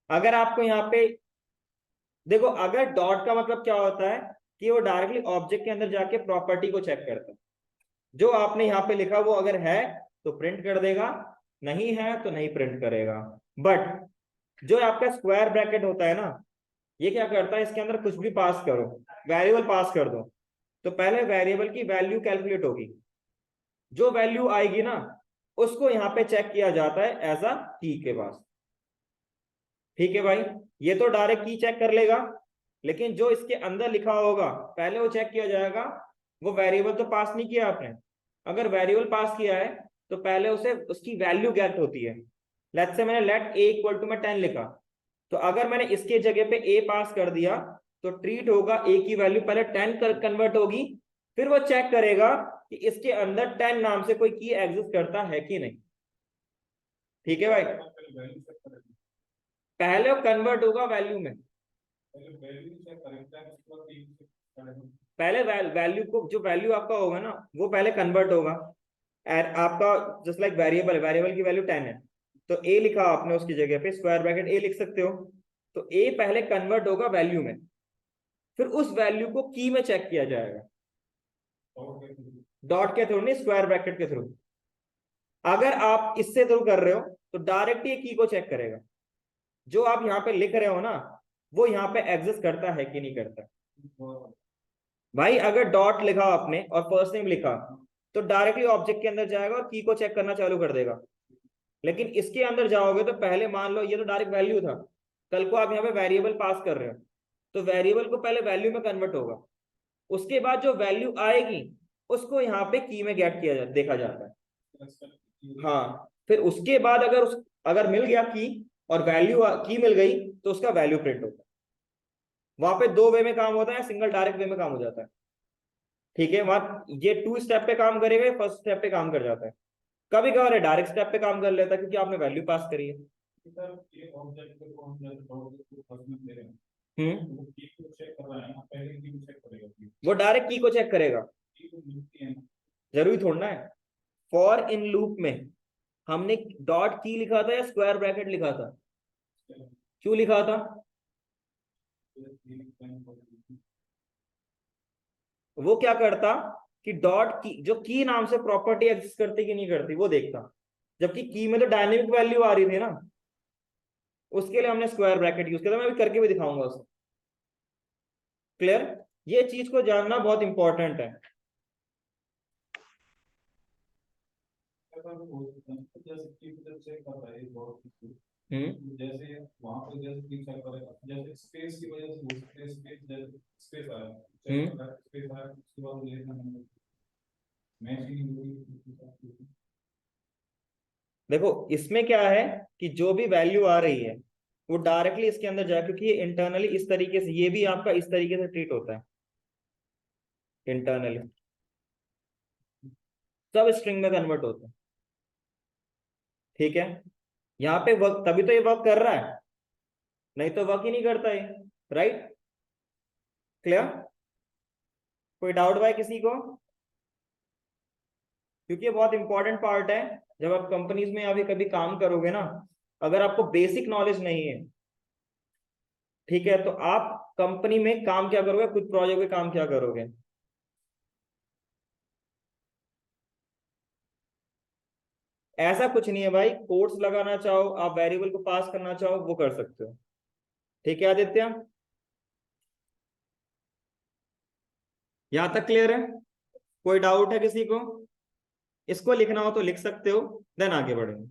Speaker 1: अगर आपको यहाँ पे देखो, अगर डॉट का मतलब क्या होता है कि वो डायरेक्टली ऑब्जेक्ट के अंदर जाके प्रॉपर्टी को चेक करता है, जो आपने यहाँ पे लिखा वो अगर है तो प्रिंट कर देगा, नहीं है तो नहीं प्रिंट करेगा। बट जो आपका स्क्वायर ब्रैकेट होता है ना, ये क्या करता है, इसके अंदर कुछ भी पास करो, वेरिएबल पास कर दो, तो पहले वेरिएबल की वैल्यू कैलकुलेट होगी, जो वैल्यू आएगी ना उसको यहाँ पे चेक किया जाता है एज अ की के पास। ठीक है भाई, ये तो डायरेक्ट की चेक कर लेगा, लेकिन जो इसके अंदर लिखा होगा पहले वो चेक किया जाएगा। वो वेरिएबल तो पास नहीं किया आपने, अगर वेरिएबल पास किया है तो पहले उसे उसकी वैल्यू गेट होती है। लेट्स से मैंने लेट ए इक्वल टू में 10 लिखा, तो अगर मैंने इसके जगह पे ए पास कर दिया तो ट्रीट होगा ए की वैल्यू पहले 10 कन्वर्ट होगी, फिर वो चेक करेगा कि इसके अंदर 10 नाम से कोई की एग्जिस्ट करता है कि नहीं। ठीक है भाई,
Speaker 2: वैल्यू चेक करेंगे,
Speaker 1: पहले वो कन्वर्ट होगा वैल्यू में,
Speaker 2: पहले वैल्यू चेक करेंगे, उसके बाद की चेक करेंगे।
Speaker 1: पहले वैल्यू को, जो वैल्यू आपका होगा ना वो पहले कन्वर्ट होगा। आपका जस्ट लाइक वेरिएबल, वेरिएबल की वैल्यू 10 है, तो ए लिखा आपने उसकी जगह पे स्क्वायर ब्रैकेट ए लिख सकते हो, तो ए पहले कन्वर्ट होगा वैल्यू में, फिर उस वैल्यू को की में चेक किया जाएगा, डॉट के थ्रू नहीं, स्क्वायर ब्रैकेट के थ्रू। अगर आप इससे थ्रू कर रहे हो तो डायरेक्ट ये की को चेक करेगा, जो आप यहाँ पे लिख रहे हो ना वो यहाँ पे एग्जिस्ट करता है कि नहीं करता। भाई अगर डॉट लिखा आपने और फर्स्ट नेम लिखा तो डायरेक्टली ऑब्जेक्ट के अंदर जाएगा और की को चेक करना चालू कर देगा। लेकिन इसके अंदर जाओगे तो पहले मान लो ये तो डायरेक्ट वैल्यू था, कल को आप यहाँ पे वेरिएबल पास कर रहे हो तो वेरिएबल को पहले वैल्यू में कन्वर्ट होगा, उसके बाद जो वैल्यू आएगी उसको यहाँ पे की में गेट किया देखा जाता है। हाँ, फिर उसके बाद अगर मिल गया की और वैल्यू की मिल गई तो उसका वैल्यू प्रिंट होता है। वहां पे दो वे में काम होता है, सिंगल डायरेक्ट वे में काम हो जाता है। ठीक है, वहां ये 2 स्टेप पे काम करेगा, फर्स्ट स्टेप पे काम कर जाता है, कभी कभार डायरेक्ट स्टेप पे काम कर लेता है क्योंकि आपने वैल्यू पास करी है।
Speaker 2: सर ये ऑब्जेक्ट को हम जब ऑब्जेक्ट को फर्स्ट में दे रहे हैं,
Speaker 1: हम्म,
Speaker 2: वो की को चेक कर रहा है ना, पहले की को चेक करेगा,
Speaker 1: वो डायरेक्ट की को चेक करेगा,
Speaker 2: की को मिलती है ना।
Speaker 1: जरूरी थोड़ा है। फॉर इन लूप में हमने डॉट की लिखा था या स्क्वायर ब्रैकेट लिखा था, क्यों लिखा था, वो क्या करता कि डॉट की, जो की नाम से प्रॉपर्टी एग्जिस्ट करती कि नहीं करती वो देखता, जबकि की में तो डायनेमिक वैल्यू आ रही थी ना, उसके लिए हमने स्क्वायर ब्रैकेट यूज किया था, मैं अभी करके भी दिखाऊंगा उसको। क्लियर, ये चीज को जानना बहुत इंपॉर्टेंट है।
Speaker 2: जैसे की को चेक कर रहा है बहुत,
Speaker 1: हम्म,
Speaker 2: जैसे वहां पर जैसे की चेक करेगा, जैसे स्पेस की वजह से हो सकता है, स्पेस जैसे स्पेस आया, चेक कर रहा है, स्पेस आया, उसके बाद लिखना है मैच ही नहीं हुई।
Speaker 1: देखो इसमें क्या है कि जो भी वैल्यू आ रही है वो डायरेक्टली इसके अंदर जाए, क्योंकि ये इंटरनली इस तरीके से, ये भी आपका इस तरीके से ट्रीट होता है इंटरनली, सब स्ट्रिंग में कन्वर्ट होता है। ठीक है, यहाँ पे वर्क, तभी तो ये वर्क कर रहा है, नहीं तो वर्क ही नहीं करता है। राइट, क्लियर, कोई डाउट भाई किसी को, क्योंकि ये बहुत इंपॉर्टेंट पार्ट है जब आप कंपनीज में अभी कभी काम करोगे ना, अगर आपको बेसिक नॉलेज नहीं है, ठीक है, तो आप कंपनी में काम क्या करोगे, खुद प्रोजेक्ट में काम क्या करोगे। ऐसा कुछ नहीं है भाई, कोड्स लगाना चाहो आप, वेरिएबल को पास करना चाहो वो कर सकते हो। ठीक है आदित्य, यहां तक क्लियर है, कोई डाउट है किसी को, इसको लिखना हो तो लिख सकते हो, देन आगे बढ़ेंगे।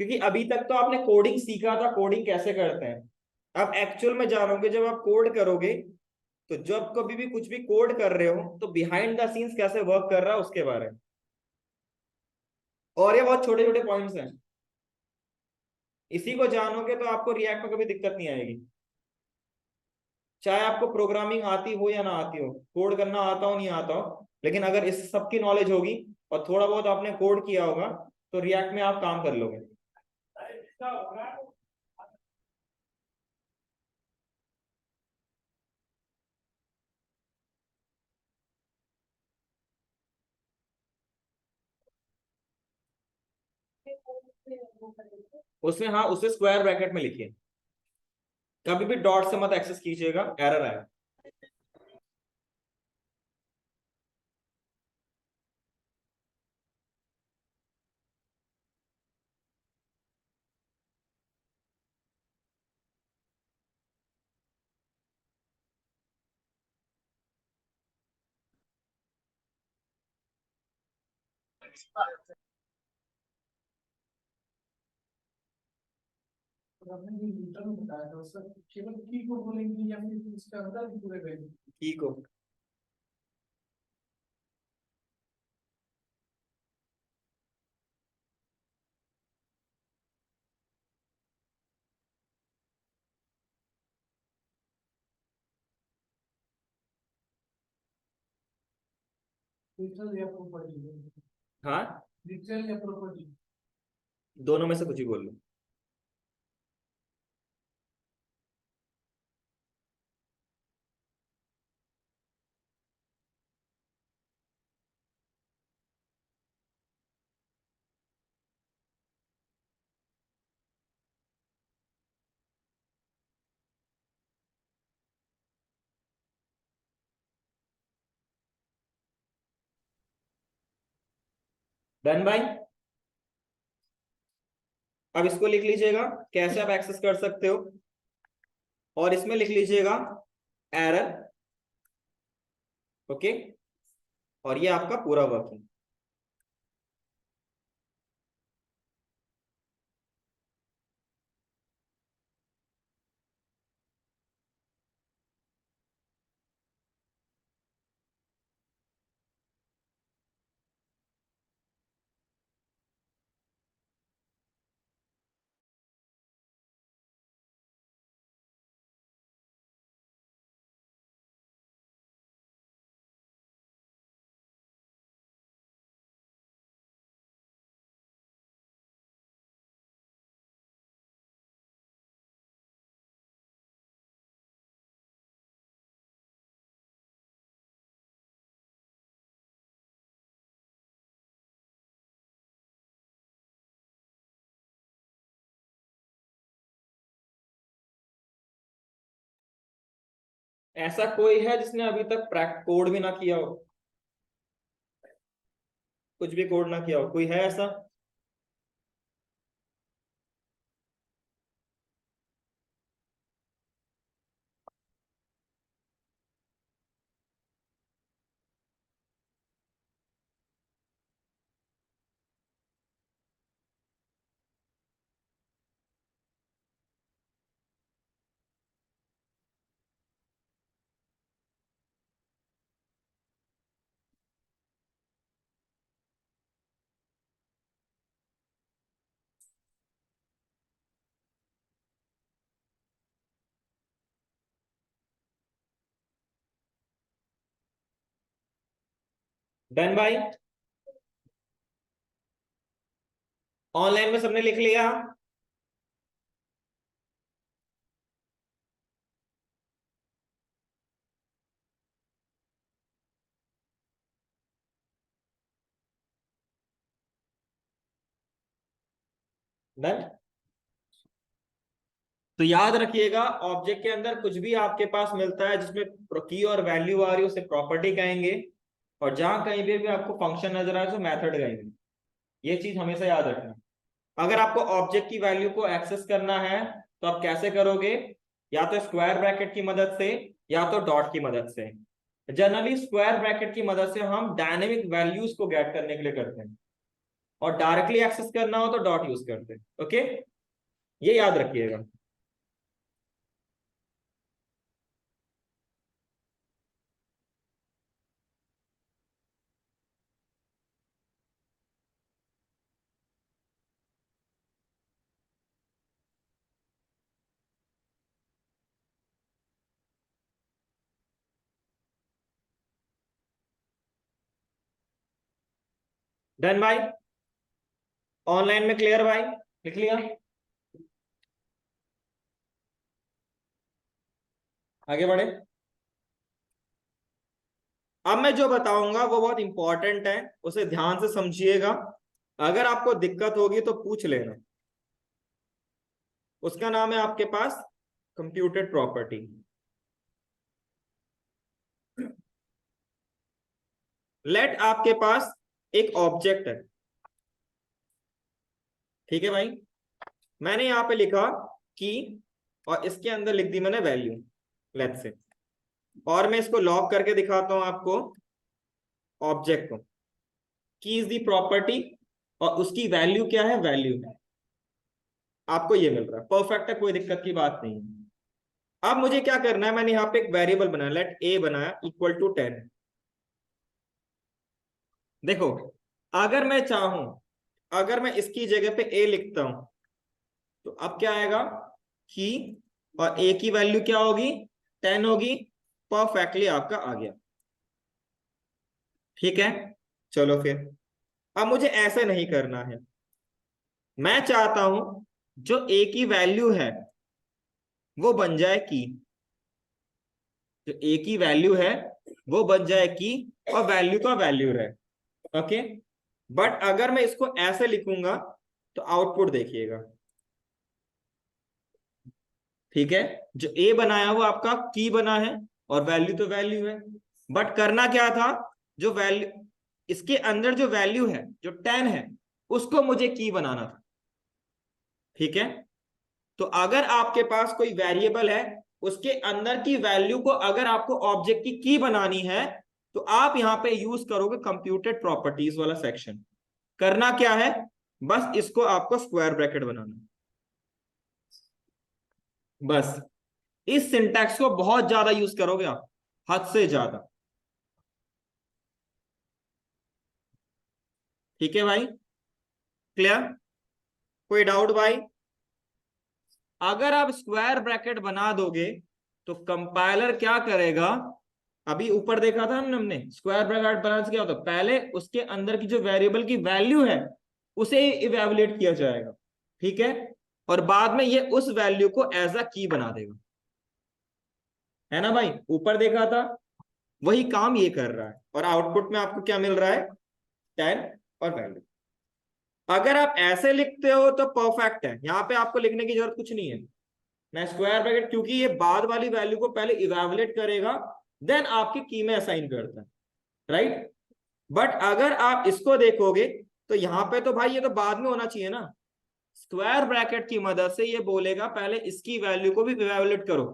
Speaker 1: क्योंकि अभी तक तो आपने कोडिंग सीखा था, कोडिंग कैसे करते हैं, अब एक्चुअल में जानोगे जब आप कोड करोगे, तो जब कभी भी कुछ भी कोड कर रहे हो तो बिहाइंड द सीन्स कैसे वर्क कर रहा है उसके बारे में। और ये बहुत छोटे छोटे पॉइंट्स हैं, इसी को जानोगे तो आपको रिएक्ट में कभी दिक्कत नहीं आएगी, चाहे आपको प्रोग्रामिंग आती हो या ना आती हो, कोड करना आता हो नहीं आता हो, लेकिन अगर इस सब की नॉलेज होगी और थोड़ा बहुत आपने कोड किया होगा तो रिएक्ट में आप काम कर लोगे। उसमें, हाँ, उसे स्क्वायर ब्रैकेट में लिखिए, कभी भी डॉट से मत एक्सेस कीजिएगा, एरर आएगा।
Speaker 3: तो आपने जो रिटर्न बताया था उसका केवल की को बोलेंगे या फिर उसके अंदर भी पूरे वैल्यू?
Speaker 1: की को।
Speaker 3: डिजिटल या प्रॉपर्टी?
Speaker 1: हाँ,
Speaker 3: डिजिटल या प्रॉपर्टी?
Speaker 1: दोनों में से कुछ ही बोल लो। डन भाई। अब इसको लिख लीजिएगा कैसे आप एक्सेस कर सकते हो, और इसमें लिख लीजिएगा एरर। ओके, और ये आपका पूरा वर्किंग। ऐसा कोई है जिसने अभी तक कोड भी ना किया हो, कुछ भी कोड ना किया हो? कोई है ऐसा? डन भाई। ऑनलाइन में सबने लिख लिया? डन। तो याद रखिएगा, ऑब्जेक्ट के अंदर कुछ भी आपके पास मिलता है जिसमें की और वैल्यू आ रही है उसे प्रॉपर्टी कहेंगे, और जहां कहीं भी आपको फंक्शन नजर आए तो मेथड कहेंगे। ये चीज हमेशा याद रखना। अगर आपको ऑब्जेक्ट की वैल्यू को एक्सेस करना है तो आप कैसे करोगे? या तो स्क्वायर ब्रैकेट की मदद से, या तो डॉट की मदद से। जनरली स्क्वायर ब्रैकेट की मदद से हम डायनेमिक वैल्यूज को गेट करने के लिए करते हैं, और डायरेक्टली एक्सेस करना हो तो डॉट यूज करते हैं। ओके, ये याद रखिएगा। डन भाई। ऑनलाइन में क्लियर भाई? लिख लिया? आगे बढ़े। अब मैं जो बताऊंगा वो बहुत इंपॉर्टेंट है, उसे ध्यान से समझिएगा। अगर आपको दिक्कत होगी तो पूछ लेना। उसका नाम है आपके पास कंप्यूटेड प्रॉपर्टी। लेट आपके पास एक ऑब्जेक्ट है, ठीक है भाई। मैंने यहां पे लिखा की, और इसके अंदर लिख दी मैंने वैल्यू, लेट से। और मैं इसको लॉक करके दिखाता हूं आपको ऑब्जेक्ट को, की इज दी प्रॉपर्टी और उसकी वैल्यू क्या है, वैल्यू है। आपको ये मिल रहा है, परफेक्ट है, कोई दिक्कत की बात नहीं है। अब मुझे क्या करना है, मैंने यहाँ पे एक वेरिएबल बनाया, लेट ए बनाया इक्वल टू 10। देखो अगर मैं चाहूं, अगर मैं इसकी जगह पे ए लिखता हूं तो अब क्या आएगा की, और ए की वैल्यू क्या होगी, 10 होगी। परफेक्टली आपका आ गया। ठीक है, चलो फिर अब मुझे ऐसे नहीं करना है। मैं चाहता हूं जो ए की वैल्यू है वो बन जाए की, जो ए की वैल्यू है वो बन जाए की, और वैल्यू का वैल्यू रहे। ओके, बट अगर मैं इसको ऐसे लिखूंगा तो आउटपुट देखिएगा। ठीक है, जो ए बनाया वो आपका की बना है और वैल्यू तो वैल्यू है। बट करना क्या था, जो वैल्यू इसके अंदर जो वैल्यू है जो 10 है उसको मुझे की बनाना था। ठीक है, तो अगर आपके पास कोई वेरिएबल है उसके अंदर की वैल्यू को अगर आपको ऑब्जेक्ट की बनानी है तो आप यहां पे यूज करोगे कंप्यूटेड प्रॉपर्टीज वाला सेक्शन। करना क्या है, बस इसको आपको स्क्वायर ब्रैकेट बनाना, बस इस सिंटैक्स को बहुत ज्यादा यूज करोगे आप, हद से ज्यादा। ठीक है भाई, क्लियर, कोई डाउट भाई? अगर आप स्क्वायर ब्रैकेट बना दोगे तो कंपाइलर क्या करेगा, अभी ऊपर देखा था हमने स्क्वायर ब्रैकेट बनाने से क्या होता है, पहले उसके अंदर की जो वेरिएबल की वैल्यू है उसे इवेलुएट किया जाएगा। ठीक है, और बाद में ये उस वैल्यू को एज अ की बना देगा, है ना भाई? ऊपर देखा था, वही काम ये कर रहा है, और आउटपुट में आपको क्या मिल रहा है, 10 और वैल्यू। अगर आप ऐसे लिखते हो तो परफेक्ट है, यहां पे आपको लिखने की जरूरत कुछ नहीं है। मैं स्क्वायर ब्रैकेट, क्योंकि ये बाद वाली वैल्यू को पहले इवेलुएट करेगा देन आपकी की में असाइन करता है, राइट? बट अगर आप इसको देखोगे तो यहां पे तो भाई ये तो बाद में होना चाहिए ना। स्क्वायर ब्रैकेट की मदद से ये बोलेगा पहले इसकी वैल्यू को भी इवेलुएट करो,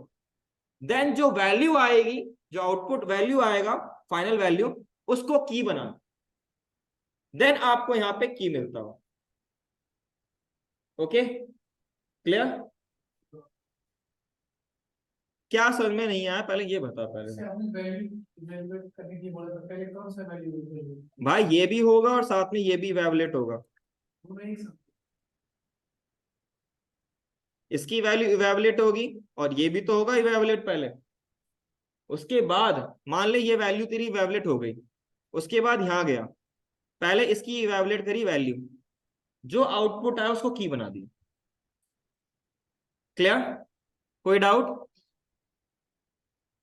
Speaker 1: देन जो वैल्यू आएगी, जो आउटपुट वैल्यू आएगा, फाइनल वैल्यू, उसको की बनाना, देन आपको यहां पे की मिलता हो। Okay, clear? क्या समझ में नहीं आया पहले ये बता पहले।
Speaker 3: से आपने वैल्यू वैल्यूएट करने की बोला था, पहले कौन सा वैल्यू
Speaker 1: भाई ये भी होगा और साथ में ये भी इवेलुएट होगा।
Speaker 3: वो नहीं सब
Speaker 1: इसकी वैल्यू इवेलुएट होगी और ये भी तो होगा इवेलुएट पहले। उसके बाद मान ले ये वैल्यू तेरी इवेलुएट हो गई, उसके बाद यहां गया, पहले इसकी इवेलुएट करी वैल्यू, जो आउटपुट आया उसको की बना दी। क्लियर, कोई डाउट?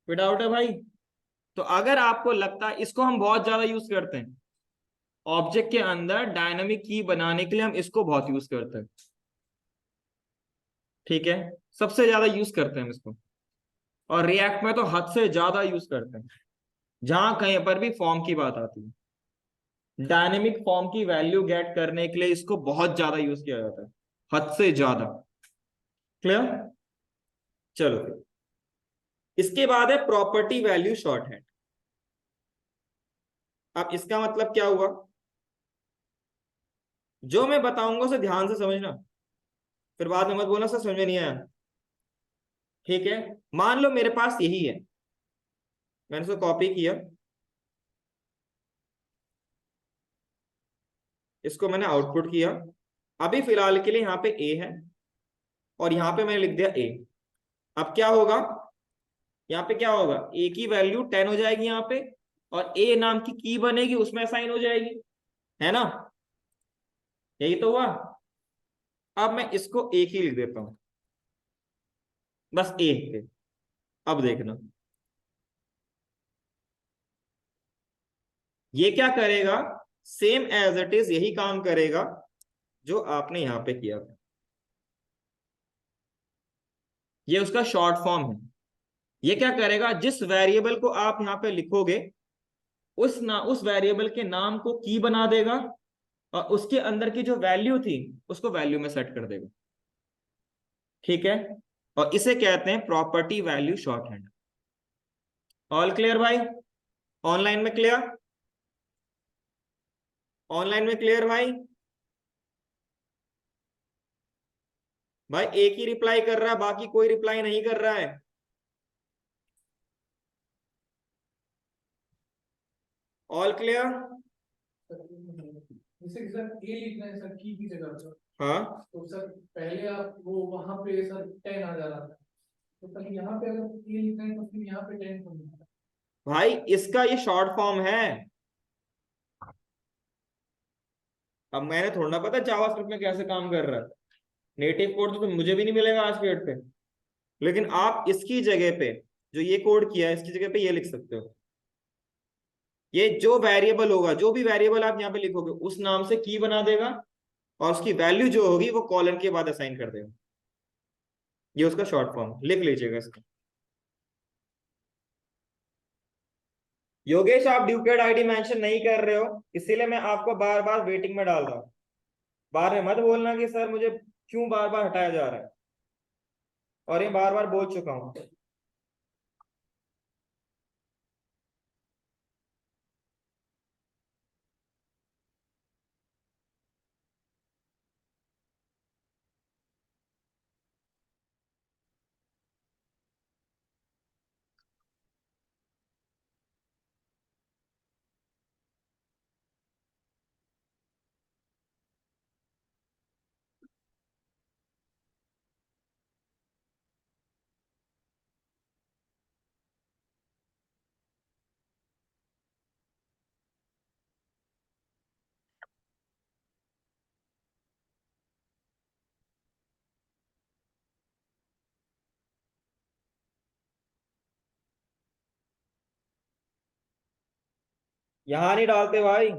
Speaker 1: कोई डाउट है भाई? तो अगर आपको लगता है, इसको हम बहुत ज्यादा यूज करते हैं ऑब्जेक्ट के अंदर डायनामिक की बनाने के लिए, हम इसको बहुत यूज करते हैं। ठीक है, सबसे ज्यादा यूज करते हैं हम इसको, और रिएक्ट में तो हद से ज्यादा यूज करते हैं। जहां कहीं पर भी फॉर्म की बात आती है, डायनेमिक फॉर्म की वैल्यू गेट करने के लिए इसको बहुत ज्यादा यूज किया जाता है, हद से ज्यादा। क्लियर, चलो फिर इसके बाद है प्रॉपर्टी वैल्यू शॉर्ट हैंड। अब इसका मतलब क्या हुआ, जो मैं बताऊंगा उसे ध्यान से समझना, फिर बाद में मत बोलना सर समझ में नहीं आया। ठीक है, मान लो मेरे पास यही है, मैंने इसको कॉपी किया, इसको मैंने आउटपुट किया। अभी फिलहाल के लिए यहाँ पे ए है और यहाँ पे मैंने लिख दिया ए। अब क्या होगा, यहाँ पे क्या होगा, ए की वैल्यू 10 हो जाएगी यहाँ पे, और ए नाम की बनेगी, उसमें असाइन हो जाएगी, है ना? यही तो हुआ। अब मैं इसको एक ही लिख देता हूं, बस ए। अब देखना ये क्या करेगा, सेम एज इट इज यही काम करेगा जो आपने यहां पे किया था। ये उसका शॉर्ट फॉर्म है। ये क्या करेगा, जिस वेरिएबल को आप यहां पे लिखोगे उस वेरिएबल के नाम को की बना देगा, और उसके अंदर की जो वैल्यू थी उसको वैल्यू में सेट कर देगा। ठीक है, और इसे कहते हैं property value short hand. All clear भाई? ऑनलाइन में क्लियर? ऑनलाइन में क्लियर भाई? भाई एक ही रिप्लाई कर रहा है, बाकी कोई रिप्लाई नहीं कर रहा है। All clear?
Speaker 3: जैसे कि सर ए लिखना है सर की जगह पर,
Speaker 1: हाँ
Speaker 3: तो सर पहले आप वो वहां पे सर 10 आ जा रहा था, तो सर यहाँ पे अगर ए लिखना है तो फिर यहाँ पे 10 क्यों लिखना है?
Speaker 1: भाई, इसका ये शॉर्ट फॉर्म है। अब मैंने थोड़ा ना पता जावास्क्रिप्ट में कैसे काम कर रहा है। नेटिव कोड तो मुझे भी नहीं मिलेगा आज के डेट पे। लेकिन आप इसकी जगह पे जो ये कोड किया है, इसकी जगह पे ये लिख सकते हो। ये जो वेरिएबल होगा, जो भी वेरिएबल आप यहाँ पे लिखोगे उस नाम से की बना देगा, और उसकी वैल्यू जो होगी वो कॉलन के बाद असाइन कर देगा। ये उसका शॉर्ट फॉर्म, लिख लीजिएगा इसका। योगेश, आप ड्यूप्लिकेट आईडी मेंशन नहीं कर रहे हो, इसीलिए मैं आपको बार बार वेटिंग में डाल रहा हूँ। बार में मत बोलना कि सर मुझे क्यों बार बार हटाया जा रहा है, और ये बार बार बोल चुका हूँ। यहाँ नहीं डालते भाई।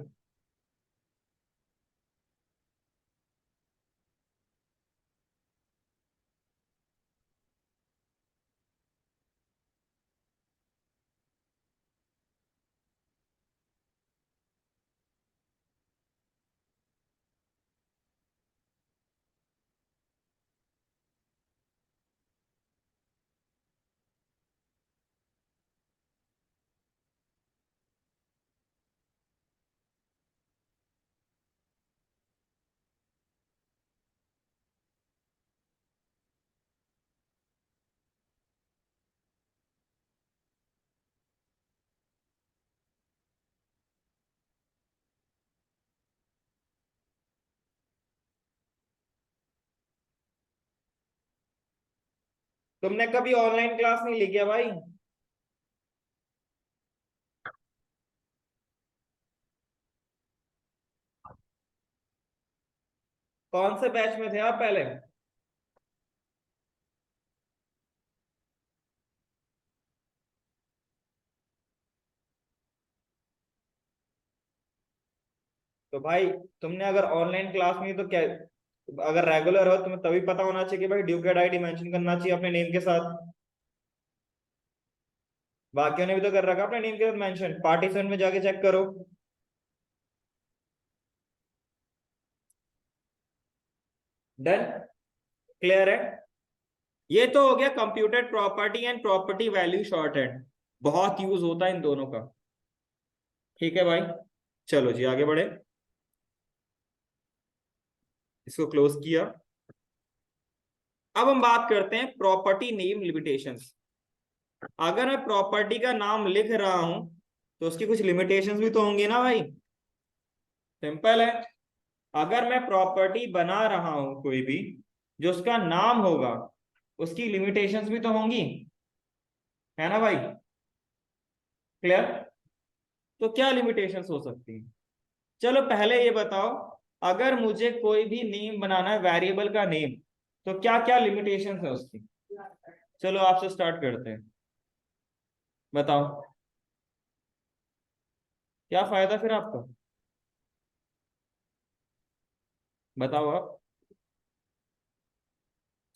Speaker 1: तुमने कभी ऑनलाइन क्लास नहीं ली क्या भाई? कौन से बैच में थे आप पहले? तो भाई, तुमने अगर ऑनलाइन क्लास में तो क्या, अगर रेगुलर हो तुम्हें तभी पता होना चाहिए कि भाई ड्यूप्लिकेट आईडी मेंशन करना चाहिए अपने नेम के साथ। बाकियों ने भी तो कर रखा अपने नेम के साथ मेंशन, पार्टिसिपेंट में जाके चेक करो। डन? क्लियर है? ये तो हो गया computer property and property value shorthand. बहुत यूज होता है इन दोनों का। ठीक है भाई, चलो जी आगे बढ़े। इसको क्लोज किया। अब हम बात करते हैं प्रॉपर्टी नेम लिमिटेशंस। अगर मैं प्रॉपर्टी का नाम लिख रहा हूं तो उसकी कुछ लिमिटेशंस भी तो होंगी ना भाई। सिंपल है। अगर मैं प्रॉपर्टी बना रहा हूं कोई भी, जो उसका नाम होगा उसकी लिमिटेशंस भी तो होंगी, है ना भाई? क्लियर? तो क्या लिमिटेशंस हो सकती हैं? चलो पहले ये बताओ, अगर मुझे कोई भी नेम बनाना है, वेरिएबल का नेम, तो क्या क्या लिमिटेशंस है उसकी? चलो आपसे स्टार्ट करते हैं, बताओ क्या फायदा फिर आपका, बताओ आप।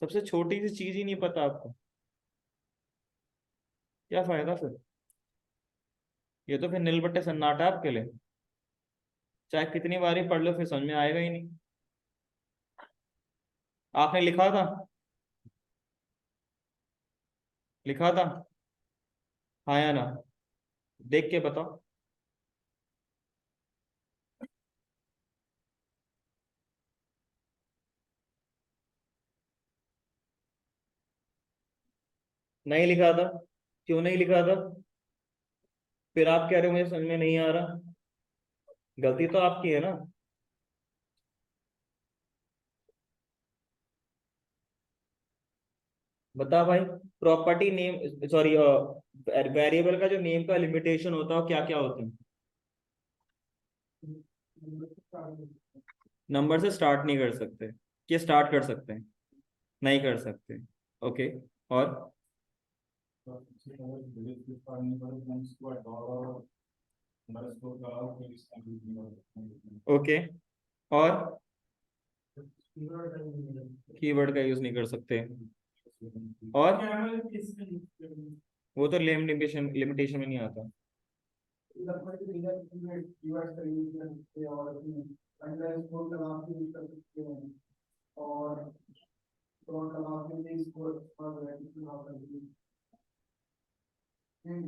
Speaker 1: सबसे छोटी सी चीज ही नहीं पता आपको, क्या फायदा फिर? ये तो फिर नील बट्टे सन्नाटा है आपके लिए। चाहे कितनी बारी पढ़ लो फिर समझ में आएगा ही नहीं। आपने लिखा था, लिखा था, हाँ या ना? देख के बताओ। नहीं लिखा था, क्यों नहीं लिखा था? फिर आप कह रहे हो मुझे समझ में नहीं आ रहा, गलती तो आपकी है ना। बता भाई, प्रॉपर्टी नेम सॉरी वेरिएबल का जो नेम का लिमिटेशन होता है क्या क्या होता है? नंबर से स्टार्ट नहीं कर सकते, कि स्टार्ट कर सकते हैं? नहीं कर सकते। ओके। और
Speaker 2: तो इससे अगर डिलीट के बाद नहीं करो तो उसके बाद डॉलर अंडरस्कोर का फिर इसका यूज नहीं करो।
Speaker 1: ओके, और कीवर्ड का यूज नहीं कर सकते, और वो तो लिमिटेशन लिमिटेशन में नहीं आता।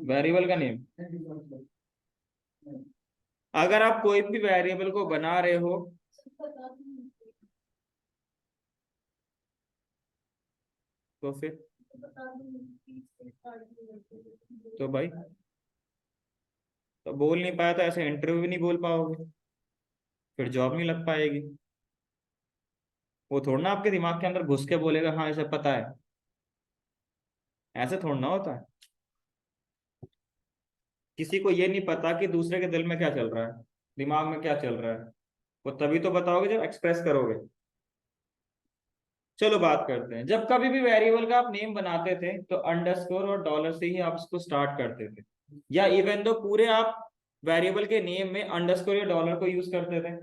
Speaker 1: वेरिएबल का नेम, अगर आप कोई भी वेरिएबल को बना रहे हो तो फिर तो भाई, तो बोल नहीं पाया तो ऐसे इंटरव्यू भी नहीं बोल पाओगे, फिर जॉब नहीं लग पाएगी। वो थोड़ा ना आपके दिमाग के अंदर घुस के बोलेगा हाँ इसे पता है, ऐसे थोड़ा ना होता है। किसी को ये नहीं पता कि दूसरे के दिल में क्या चल रहा है, दिमाग में क्या चल रहा है, वो तभी तो बताओगे जब एक्सप्रेस करोगे। चलो बात करते हैं, जब कभी भी वेरिएबल का आप नेम बनाते थे तो अंडरस्कोर और डॉलर से ही आप उसको स्टार्ट करते थे, या इवन दो पूरे आप वेरिएबल के नेम में अंडरस्कोर या डॉलर को यूज करते थे।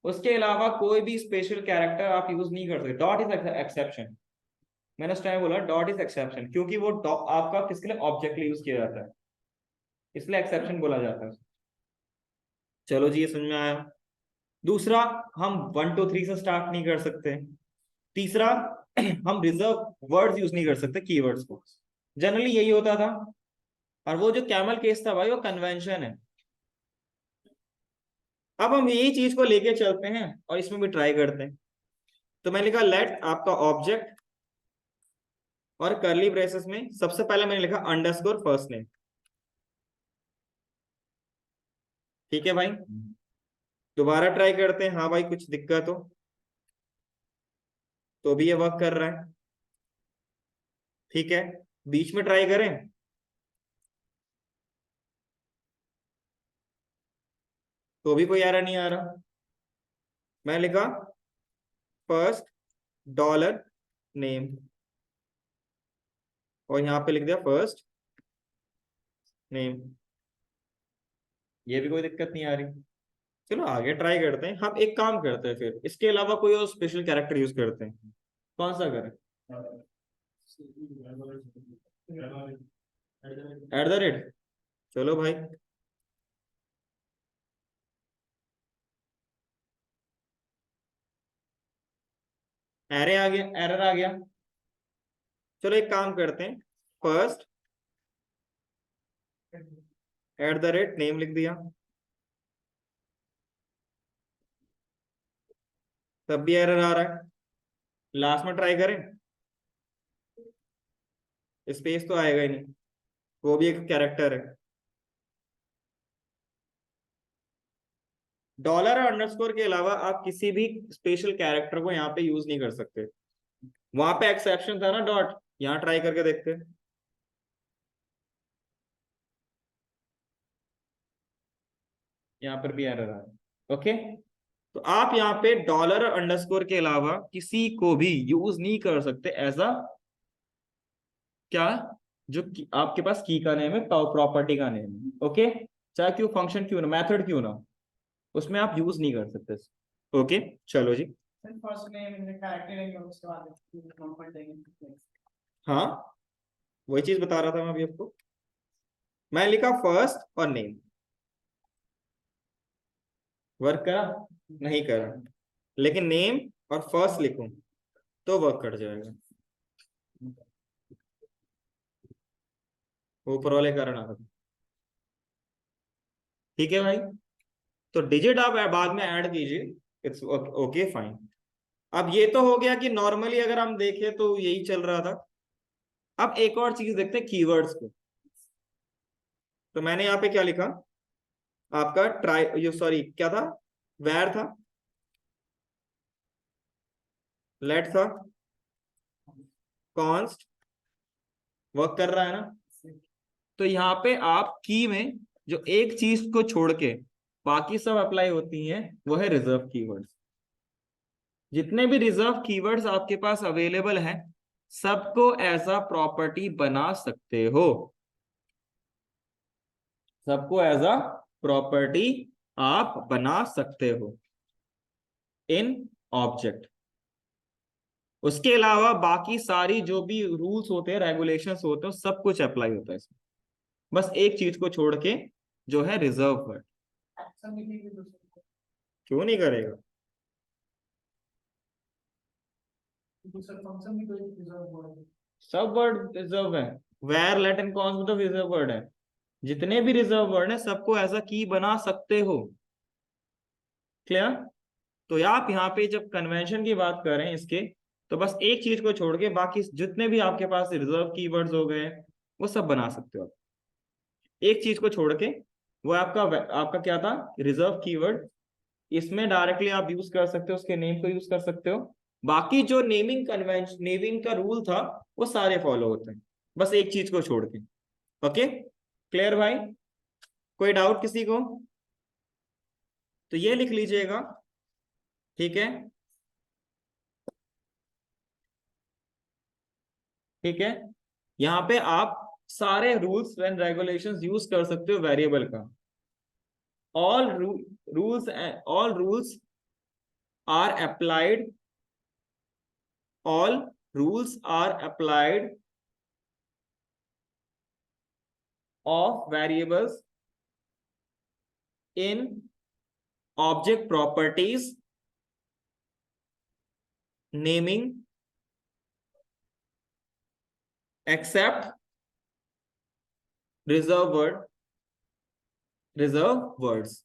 Speaker 1: उसके अलावा कोई भी स्पेशल कैरेक्टर आप यूज नहीं करते। डॉट इज एक्सेप्शन, मैंने उस टाइम बोला डॉट इज एक्सेप्शन, क्योंकि वो आपका किसके लिए ऑब्जेक्ट के लिए यूज किया जाता है, इसलिए एक्सेप्शन बोला जाता है। चलो जी, ये समझ में आया। दूसरा, हम 1 2 3 से स्टार्ट नहीं कर सकते। तीसरा, हम रिजर्व वर्ड्स यूज नहीं कर सकते, कीवर्ड्स को। जनरली यही होता था, और वो जो कैमल केस था भाई वो कन्वेंशन है। अब हम यही चीज को लेके चलते हैं और इसमें भी ट्राई करते हैं। तो मैंने लिखा लेट आपका ऑब्जेक्ट, और कर्ली ब्रेसेस में सबसे पहले मैंने लिखा अंडरस्कोर फर्स्ट नेम। ठीक है भाई, दोबारा ट्राई करते हैं। हाँ भाई, कुछ दिक्कत हो तो भी ये वर्क कर रहा है। ठीक है, बीच में ट्राई करें, तो भी कोई एरर नहीं आ रहा। मैं लिखा फर्स्ट डॉलर नेम, और यहां पे लिख दिया फर्स्ट नेम, ये भी कोई दिक्कत नहीं आ रही। चलो आगे ट्राई करते हैं। हम एक काम करते हैं, फिर इसके अलावा कोई और स्पेशल कैरेक्टर यूज करते हैं। कौन सा करें? एट द रेट, चलो भाई। एरे आ गया, एरर आ गया। चलो एक काम करते हैं, first at the rate name लिख दिया, तब भी एरर आ रहा है। लास्ट में ट्राई करें, स्पेस तो आएगा ही नहीं, वो भी एक कैरेक्टर है। डॉलर और अंडरस्कोर के अलावा आप किसी भी स्पेशल कैरेक्टर को यहाँ पे यूज नहीं कर सकते। वहां पे एक्सेप्शन था ना डॉट, यहाँ ट्राई करके देखते हैं। यहाँ पर भी एरर आ रहा है। ओके, तो आप यहाँ पे डॉलर और अंडरस्कोर के अलावा किसी को भी यूज नहीं कर सकते एज अ क्या, जो आपके पास की का नेम है, प्रॉपर्टी का नेम है। ओके, चाहे क्यों फंक्शन क्यों ना, मेथड क्यों ना, उसमें आप यूज नहीं कर सकते। ओके, चलो जी।
Speaker 3: फर्स्ट नेम कैरेक्टर है उसके बाद नंबर देंगे।
Speaker 1: हाँ, वही चीज बता रहा था मैं अभी आपको। मैं लिखा फर्स्ट और नेम, वर्क करा? नहीं करा। लेकिन नेम और फर्स्ट लिखूं तो वर्क कर जाएगा। ऊपर वाले कारण आ रहा था। ठीक है भाई, तो डिजिट आप बाद में ऐड कीजिए, इट्स ओके फाइन। अब ये तो हो गया कि नॉर्मली अगर हम देखें तो यही चल रहा था। अब एक और चीज देखते हैं कीवर्ड्स को। तो मैंने यहाँ पे क्या लिखा, आपका ट्राई, ये सॉरी क्या था, वेर था, लेट था, कॉन्स्ट, वर्क कर रहा है ना। तो यहाँ पे आप की में जो एक चीज को छोड़ के बाकी सब अप्लाई होती हैं वो है रिजर्व कीवर्ड्स। जितने भी रिजर्व कीवर्ड्स आपके पास अवेलेबल हैं सबको एज अ प्रॉपर्टी बना सकते हो, सबको एज अ प्रॉपर्टी आप बना सकते हो इन ऑब्जेक्ट। उसके अलावा बाकी सारी जो भी रूल्स होते हैं, रेगुलेशंस होते हैं, सब कुछ अप्लाई होता है इसमें, बस एक चीज को छोड़ के जो है रिजर्व वर्ड।
Speaker 3: फंक्शन में भी use होता
Speaker 1: क्यों नहीं करेगा?
Speaker 3: है। दूसरा फंक्शन भी तो एक रिजर्व वर्ड है।
Speaker 1: सब वर्ड रिजर्व है, वेर, लेट एंड कॉन्स भी तो रिजर्व वर्ड है। जितने भी रिजर्व वर्ड है सबको ऐसा की बना सकते हो। क्लियर? तो आप यहाँ पे जब कन्वेंशन की बात करें इसके, तो बस एक चीज को छोड़ के बाकी जितने भी आपके पास रिजर्व कीवर्ड्स हो गए वो सब बना सकते हो आप। एक चीज को छोड़ के, वो आपका आपका क्या था, रिजर्व कीवर्ड। इसमें डायरेक्टली आप यूज कर सकते हो, उसके नेम को यूज कर सकते हो। बाकी जो नेमिंग कन्वेंशन, नेमिंग का रूल था वो सारे फॉलो होते हैं, बस एक चीज को छोड़ के। ओके, क्लियर भाई? कोई डाउट किसी को? तो ये लिख लीजिएगा, ठीक है? ठीक है, यहाँ पे आप सारे रूल्स एंड रेगुलेशंस यूज कर सकते हो वेरिएबल का। All rules are applied, all rules are applied of variables in object properties, naming, except reserve words।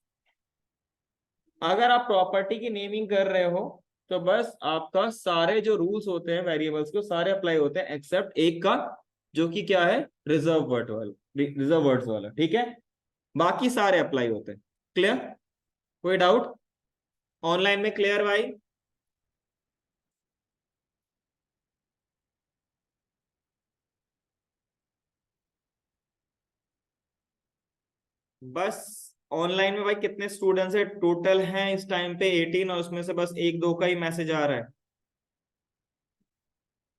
Speaker 1: अगर आप प्रॉपर्टी की नेमिंग कर रहे हो तो बस आपका सारे जो रूल्स होते हैं वेरिएबल्स को सारे अप्लाई होते हैं एक्सेप्ट एक का, जो कि क्या है, रिजर्व वर्ड्स वाला। ठीक है, बाकी सारे अप्लाई होते हैं। क्लियर? कोई डाउट? ऑनलाइन में क्लियर भाई? बस ऑनलाइन में भाई कितने स्टूडेंट्स है टोटल हैं इस टाइम पे? 18, और उसमें से बस एक दो का ही मैसेज आ रहा है।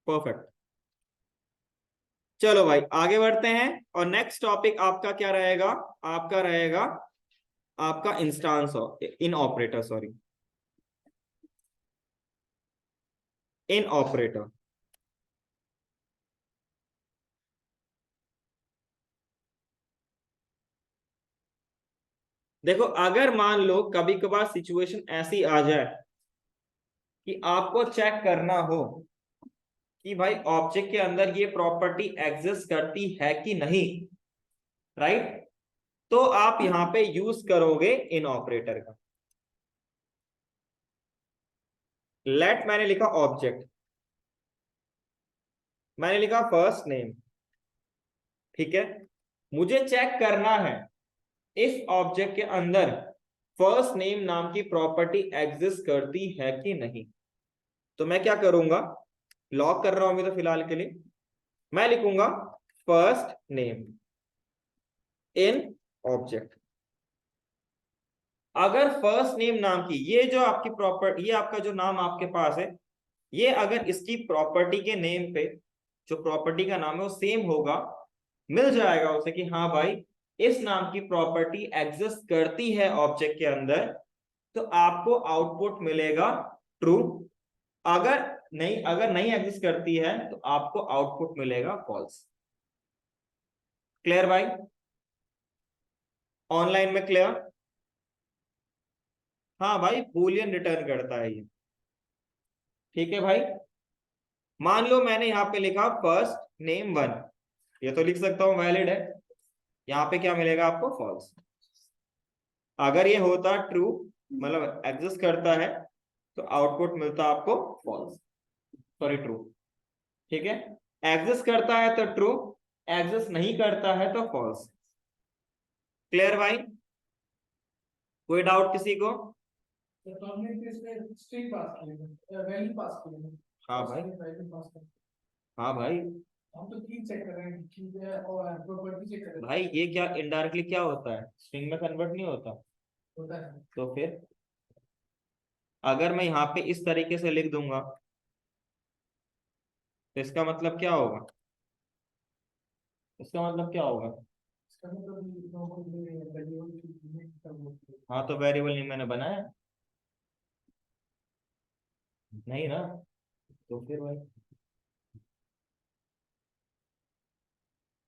Speaker 1: परफेक्ट, चलो भाई आगे बढ़ते हैं। और नेक्स्ट टॉपिक आपका क्या रहेगा? आपका रहेगा आपका इंस्टांस इन ऑपरेटर, सॉरी, इन ऑपरेटर। देखो अगर मान लो कभी कभार सिचुएशन ऐसी आ जाए कि आपको चेक करना हो कि भाई ऑब्जेक्ट के अंदर ये प्रॉपर्टी एग्जिस्ट करती है कि नहीं, राइट? तो आप यहां पे यूज करोगे इन ऑपरेटर का। लेट, मैंने लिखा ऑब्जेक्ट, मैंने लिखा फर्स्ट नेम, ठीक है? मुझे चेक करना है इस ऑब्जेक्ट के अंदर फर्स्ट नेम नाम की प्रॉपर्टी एग्जिस्ट करती है कि नहीं। तो मैं क्या करूंगा, लॉक कर रहा हूं अभी तो फिलहाल के लिए, मैं लिखूंगा फर्स्ट नेम इन ऑब्जेक्ट। अगर फर्स्ट नेम नाम की ये जो आपकी प्रॉपर्टी, ये आपका जो नाम आपके पास है, ये अगर इसकी प्रॉपर्टी के नेम पे जो प्रॉपर्टी का नाम है वो सेम होगा, मिल जाएगा उसे कि हाँ भाई इस नाम की प्रॉपर्टी एग्जिस्ट करती है ऑब्जेक्ट के अंदर, तो आपको आउटपुट मिलेगा ट्रू। अगर नहीं एग्जिस्ट करती है तो आपको आउटपुट मिलेगा फॉल्स। क्लियर भाई? ऑनलाइन में क्लियर? हाँ भाई, बूलियन रिटर्न करता है ये। ठीक है भाई, मान लो मैंने यहाँ पे लिखा फर्स्ट नेम 1, ये तो लिख सकता हूं वैलिड है, यहाँ पे क्या मिलेगा आपको, फॉल्स। अगर ये होता ट्रू, मतलब एग्जिस्ट करता है, तो आउटपुट मिलता आपको फॉल्स, सॉरी ट्रू। ठीक है, एग्जिस्ट करता है तो ट्रू, एग्जिस्ट नहीं करता है तो फॉल्स। क्लियर भाई? कोई डाउट किसी को?
Speaker 3: तो हमने इसमें स्ट्रिंग पास किया है, वैल्यू पास किया है।
Speaker 1: हाँ भाई,
Speaker 3: वैल्यू पास कर,
Speaker 1: हाँ भाई।
Speaker 3: हम तो की चेक कर रहे हैं, की है और प्रॉपर्टी चेक कर रहे हैं।
Speaker 1: भाई ये क्या इनडायरेक्टली क्या होता है, स्ट्रिंग में कन्वर्ट नहीं होता?
Speaker 3: होता है।
Speaker 1: तो फिर अगर मैं यहाँ पे इस तरीके से लिख दूंगा तो इसका मतलब क्या होगा? इसका मतलब क्या होगा?
Speaker 3: इसका मतलब नॉर्मल वैल्यू की
Speaker 1: हाँ तो वेरिएबल नहीं मैंने बनाया, नहीं ना? तो फिर भाई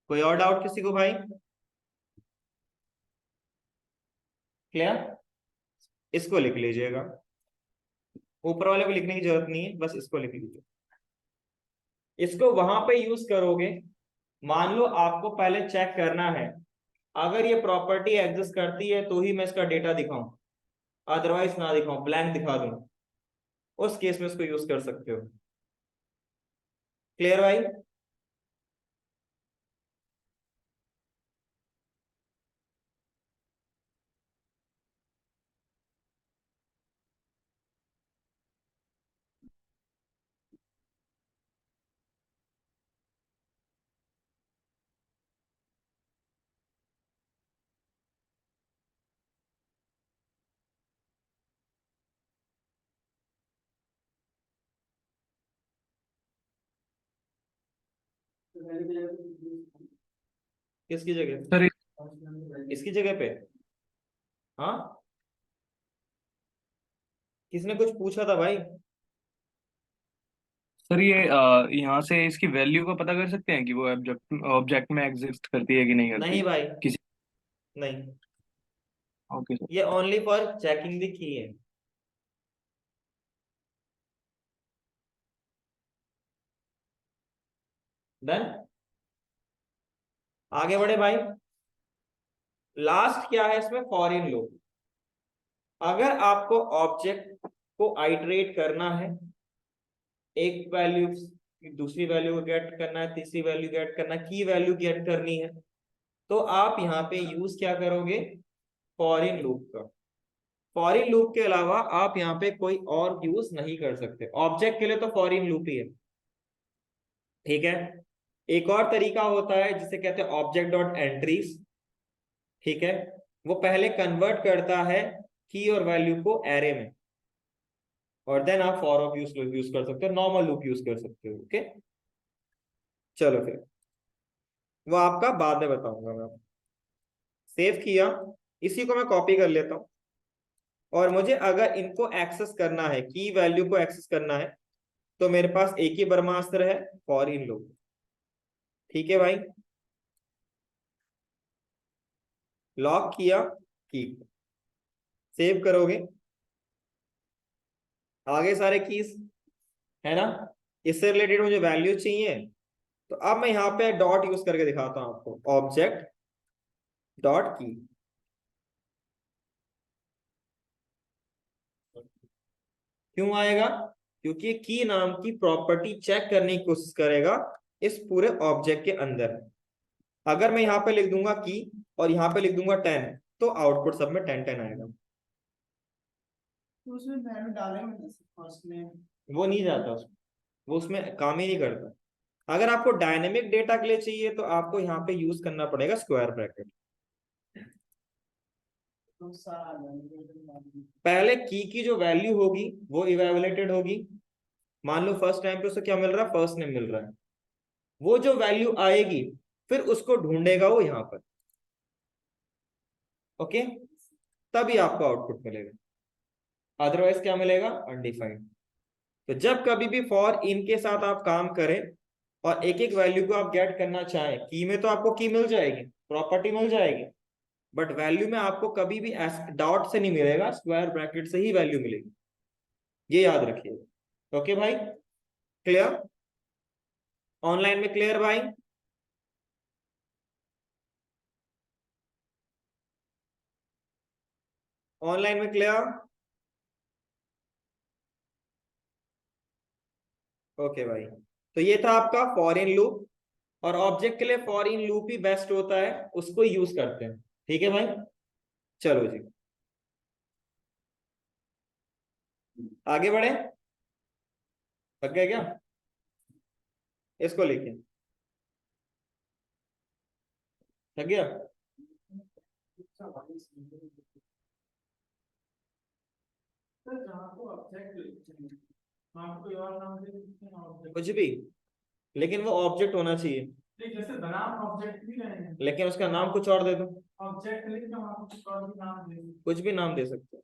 Speaker 1: कोई और डाउट किसी को भाई? क्लियर? इसको लिख लीजिएगा, ऊपर वाले को लिखने की जरूरत नहीं है, बस इसको लिख लीजिए। इसको वहां पे यूज करोगे, मान लो आपको पहले चेक करना है अगर ये प्रॉपर्टी एग्जिस्ट करती है तो ही मैं इसका डेटा दिखाऊं, अदरवाइज ना दिखाऊं, ब्लैंक दिखा दूं, उस केस में इसको यूज कर सकते हो। क्लियर भाई? किसकी जगह?
Speaker 3: सर
Speaker 1: इसकी जगह पे? हाँ, किसने कुछ पूछा था भाई?
Speaker 4: सर ये यहाँ से इसकी वैल्यू का पता कर सकते हैं कि वो ऑब्जेक्ट ऑब्जेक्ट में एग्जिस्ट करती है कि नहीं करती
Speaker 1: नहीं भाई,
Speaker 4: किसी।
Speaker 1: नहीं,
Speaker 4: ओके सर।
Speaker 1: ये only for checking the key है। डन? आगे बढ़े भाई। लास्ट क्या है इसमें? Foreign loop. अगर आपको ऑब्जेक्ट को आइटरेट करना है, एक वैल्यू दूसरी वैल्यू को गेट करना है, तीसरी वैल्यू गेट करना है, की वैल्यू गेट करनी है, तो आप यहाँ पे यूज क्या करोगे? फॉरिन लूप का। फॉरिन लूप के अलावा आप यहाँ पे कोई और यूज नहीं कर सकते, ऑब्जेक्ट के लिए तो फॉरिन लूप ही है। ठीक है? एक और तरीका होता है जिसे कहते हैं ऑब्जेक्ट डॉट एंट्रीज। ठीक है? वो पहले कन्वर्ट करता है की और वैल्यू को एरे में, और देन आप फॉर ऑफ यूज कर सकते हो, नॉर्मल लूप यूज कर सकते हो। ओके, चलो फिर वो आपका बाद में बताऊंगा मैं। सेव किया, इसी को मैं कॉपी कर लेता हूं, और मुझे अगर इनको एक्सेस करना है, की वैल्यू को एक्सेस करना है, तो मेरे पास एक ही ब्रह्मास्त्र है, फॉर इन लूप। ठीक है भाई? लॉक किया की, सेव करोगे, आगे सारे कीज है ना, इससे रिलेटेड मुझे वैल्यू चाहिए, तो अब मैं यहाँ पे डॉट यूज करके दिखाता हूं आपको, ऑब्जेक्ट डॉट की। क्यों आएगा? क्योंकि की नाम की प्रॉपर्टी चेक करने की कोशिश करेगा इस पूरे ऑब्जेक्ट के अंदर। अगर मैं यहाँ पे लिख दूंगा की और यहाँ पे लिख दूंगा 10, तो आउटपुट सब में 10 10 आएगा।
Speaker 5: तो उसमें वैल्यू डालेंगे फर्स्ट में,
Speaker 1: वो नहीं जाता उसमें, वो उसमें काम ही नहीं करता। अगर आपको डायनेमिक डेटा के लिए चाहिए तो आपको यहाँ पे यूज करना पड़ेगा स्क्वायर ब्रैकेट।
Speaker 5: तो सारा डालेंगे।
Speaker 1: पहले की जो वैल्यू होगी वो इवेलुएटेड होगी। मान लो फर्स्ट टाइम पे उसे क्या मिल रहा है? फर्स्ट नेम मिल रहा है। वो जो वैल्यू आएगी फिर उसको ढूंढेगा वो यहाँ पर। ओके, तभी आपको आउटपुट मिलेगा, अदरवाइज क्या मिलेगा? अनडिफाइंड। तो जब कभी भी फॉर इन के साथ आप काम करें और एक एक वैल्यू को आप गेट करना चाहें, की में तो आपको की मिल जाएगी, प्रॉपर्टी मिल जाएगी, बट वैल्यू में आपको कभी भी डॉट से नहीं मिलेगा, स्क्वायर ब्रैकेट से ही वैल्यू मिलेगी, ये याद रखिए। ओके भाई? क्लियर? ऑनलाइन में क्लियर भाई? ऑनलाइन में क्लियर? ओके भाई, तो ये था आपका फॉर इन लूप, और ऑब्जेक्ट के लिए for in loop he best होता है, उसको यूज करते हैं। ठीक है भाई, चलो जी आगे बढ़े। थक गए क्या? इसको लिखिए, थक गया?
Speaker 3: सर जहाँ को ऑब्जेक्ट नाम कोई और नाम दे सकते हैं ऑब्जेक्ट,
Speaker 1: कुछ भी, लेकिन वो ऑब्जेक्ट होना चाहिए।
Speaker 3: जैसे बनाम ऑब्जेक्ट भी रहेंगे,
Speaker 1: लेकिन उसका नाम कुछ और दे दो,
Speaker 3: ऑब्जेक्ट लिख के वहाँ कुछ और भी नाम दे सकते
Speaker 1: कुछ भी नाम दे सकते हो।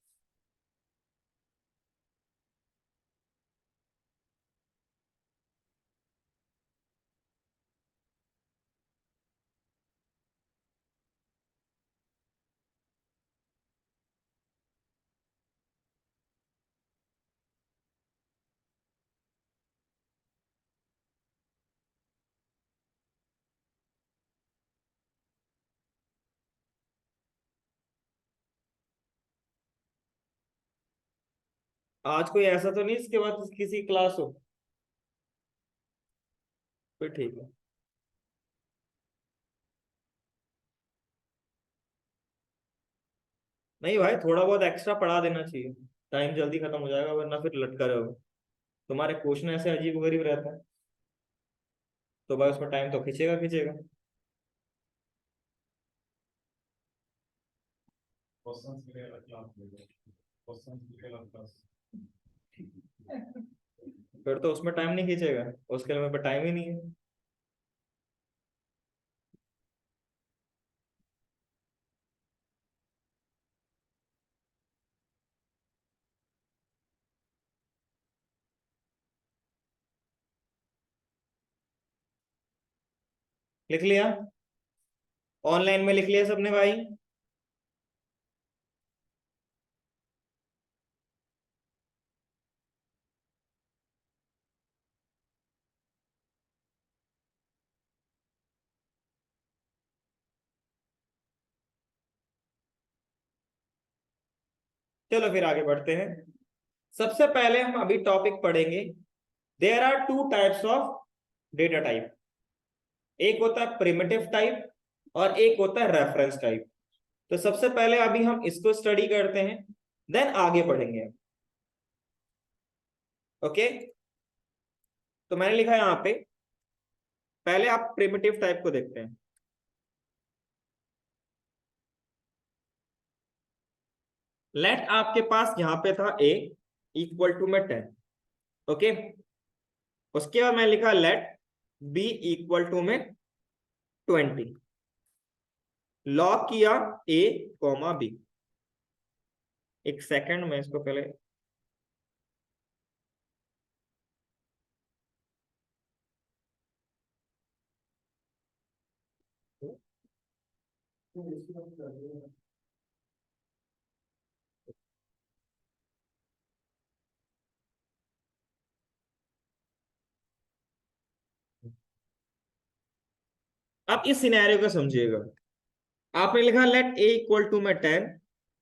Speaker 1: आज कोई ऐसा तो नहीं इसके बाद किसी क्लास हो? फिर ठीक है। नहीं भाई, थोड़ा बहुत एक्स्ट्रा पढ़ा देना चाहिए, टाइम जल्दी खत्म हो जाएगा वरना फिर लटका रहोगे। तुम्हारे क्वेश्चन ऐसे अजीब गरीब रहते हैं, तो भाई उसमें टाइम तो खींचेगा खींचेगा।
Speaker 2: क्वेश्चंस के लिए अलग क्लास लेंगे, क्वेश्चंस के लिए अलग क्लास।
Speaker 1: फिर तो उसमें टाइम नहीं खींचेगा, उसके लिए मेरे पे टाइम ही नहीं है। लिख लिया? ऑनलाइन में लिख लिया सबने भाई? चलो फिर आगे बढ़ते हैं। सबसे पहले हम अभी टॉपिक पढ़ेंगे, there are two types of data type. एक होता है प्रिमिटिव टाइप और एक होता है रेफरेंस टाइप। तो सबसे पहले अभी हम इसको स्टडी करते हैं, देन आगे पढ़ेंगे। ओके, तो मैंने लिखा है यहां पे, पहले आप प्रिमिटिव टाइप को देखते हैं। लेट आपके पास यहां पे था a इक्वल टू में 10। ओके, उसके बाद मैंने लिखा लेट b इक्वल टू में 20। लॉग किया a कॉमा b। एक सेकंड में इसको पहले,
Speaker 3: हैं।
Speaker 1: अब इस सिनेरियो को समझिएगा। आपने लिखा लेट a इक्वल टू में 10,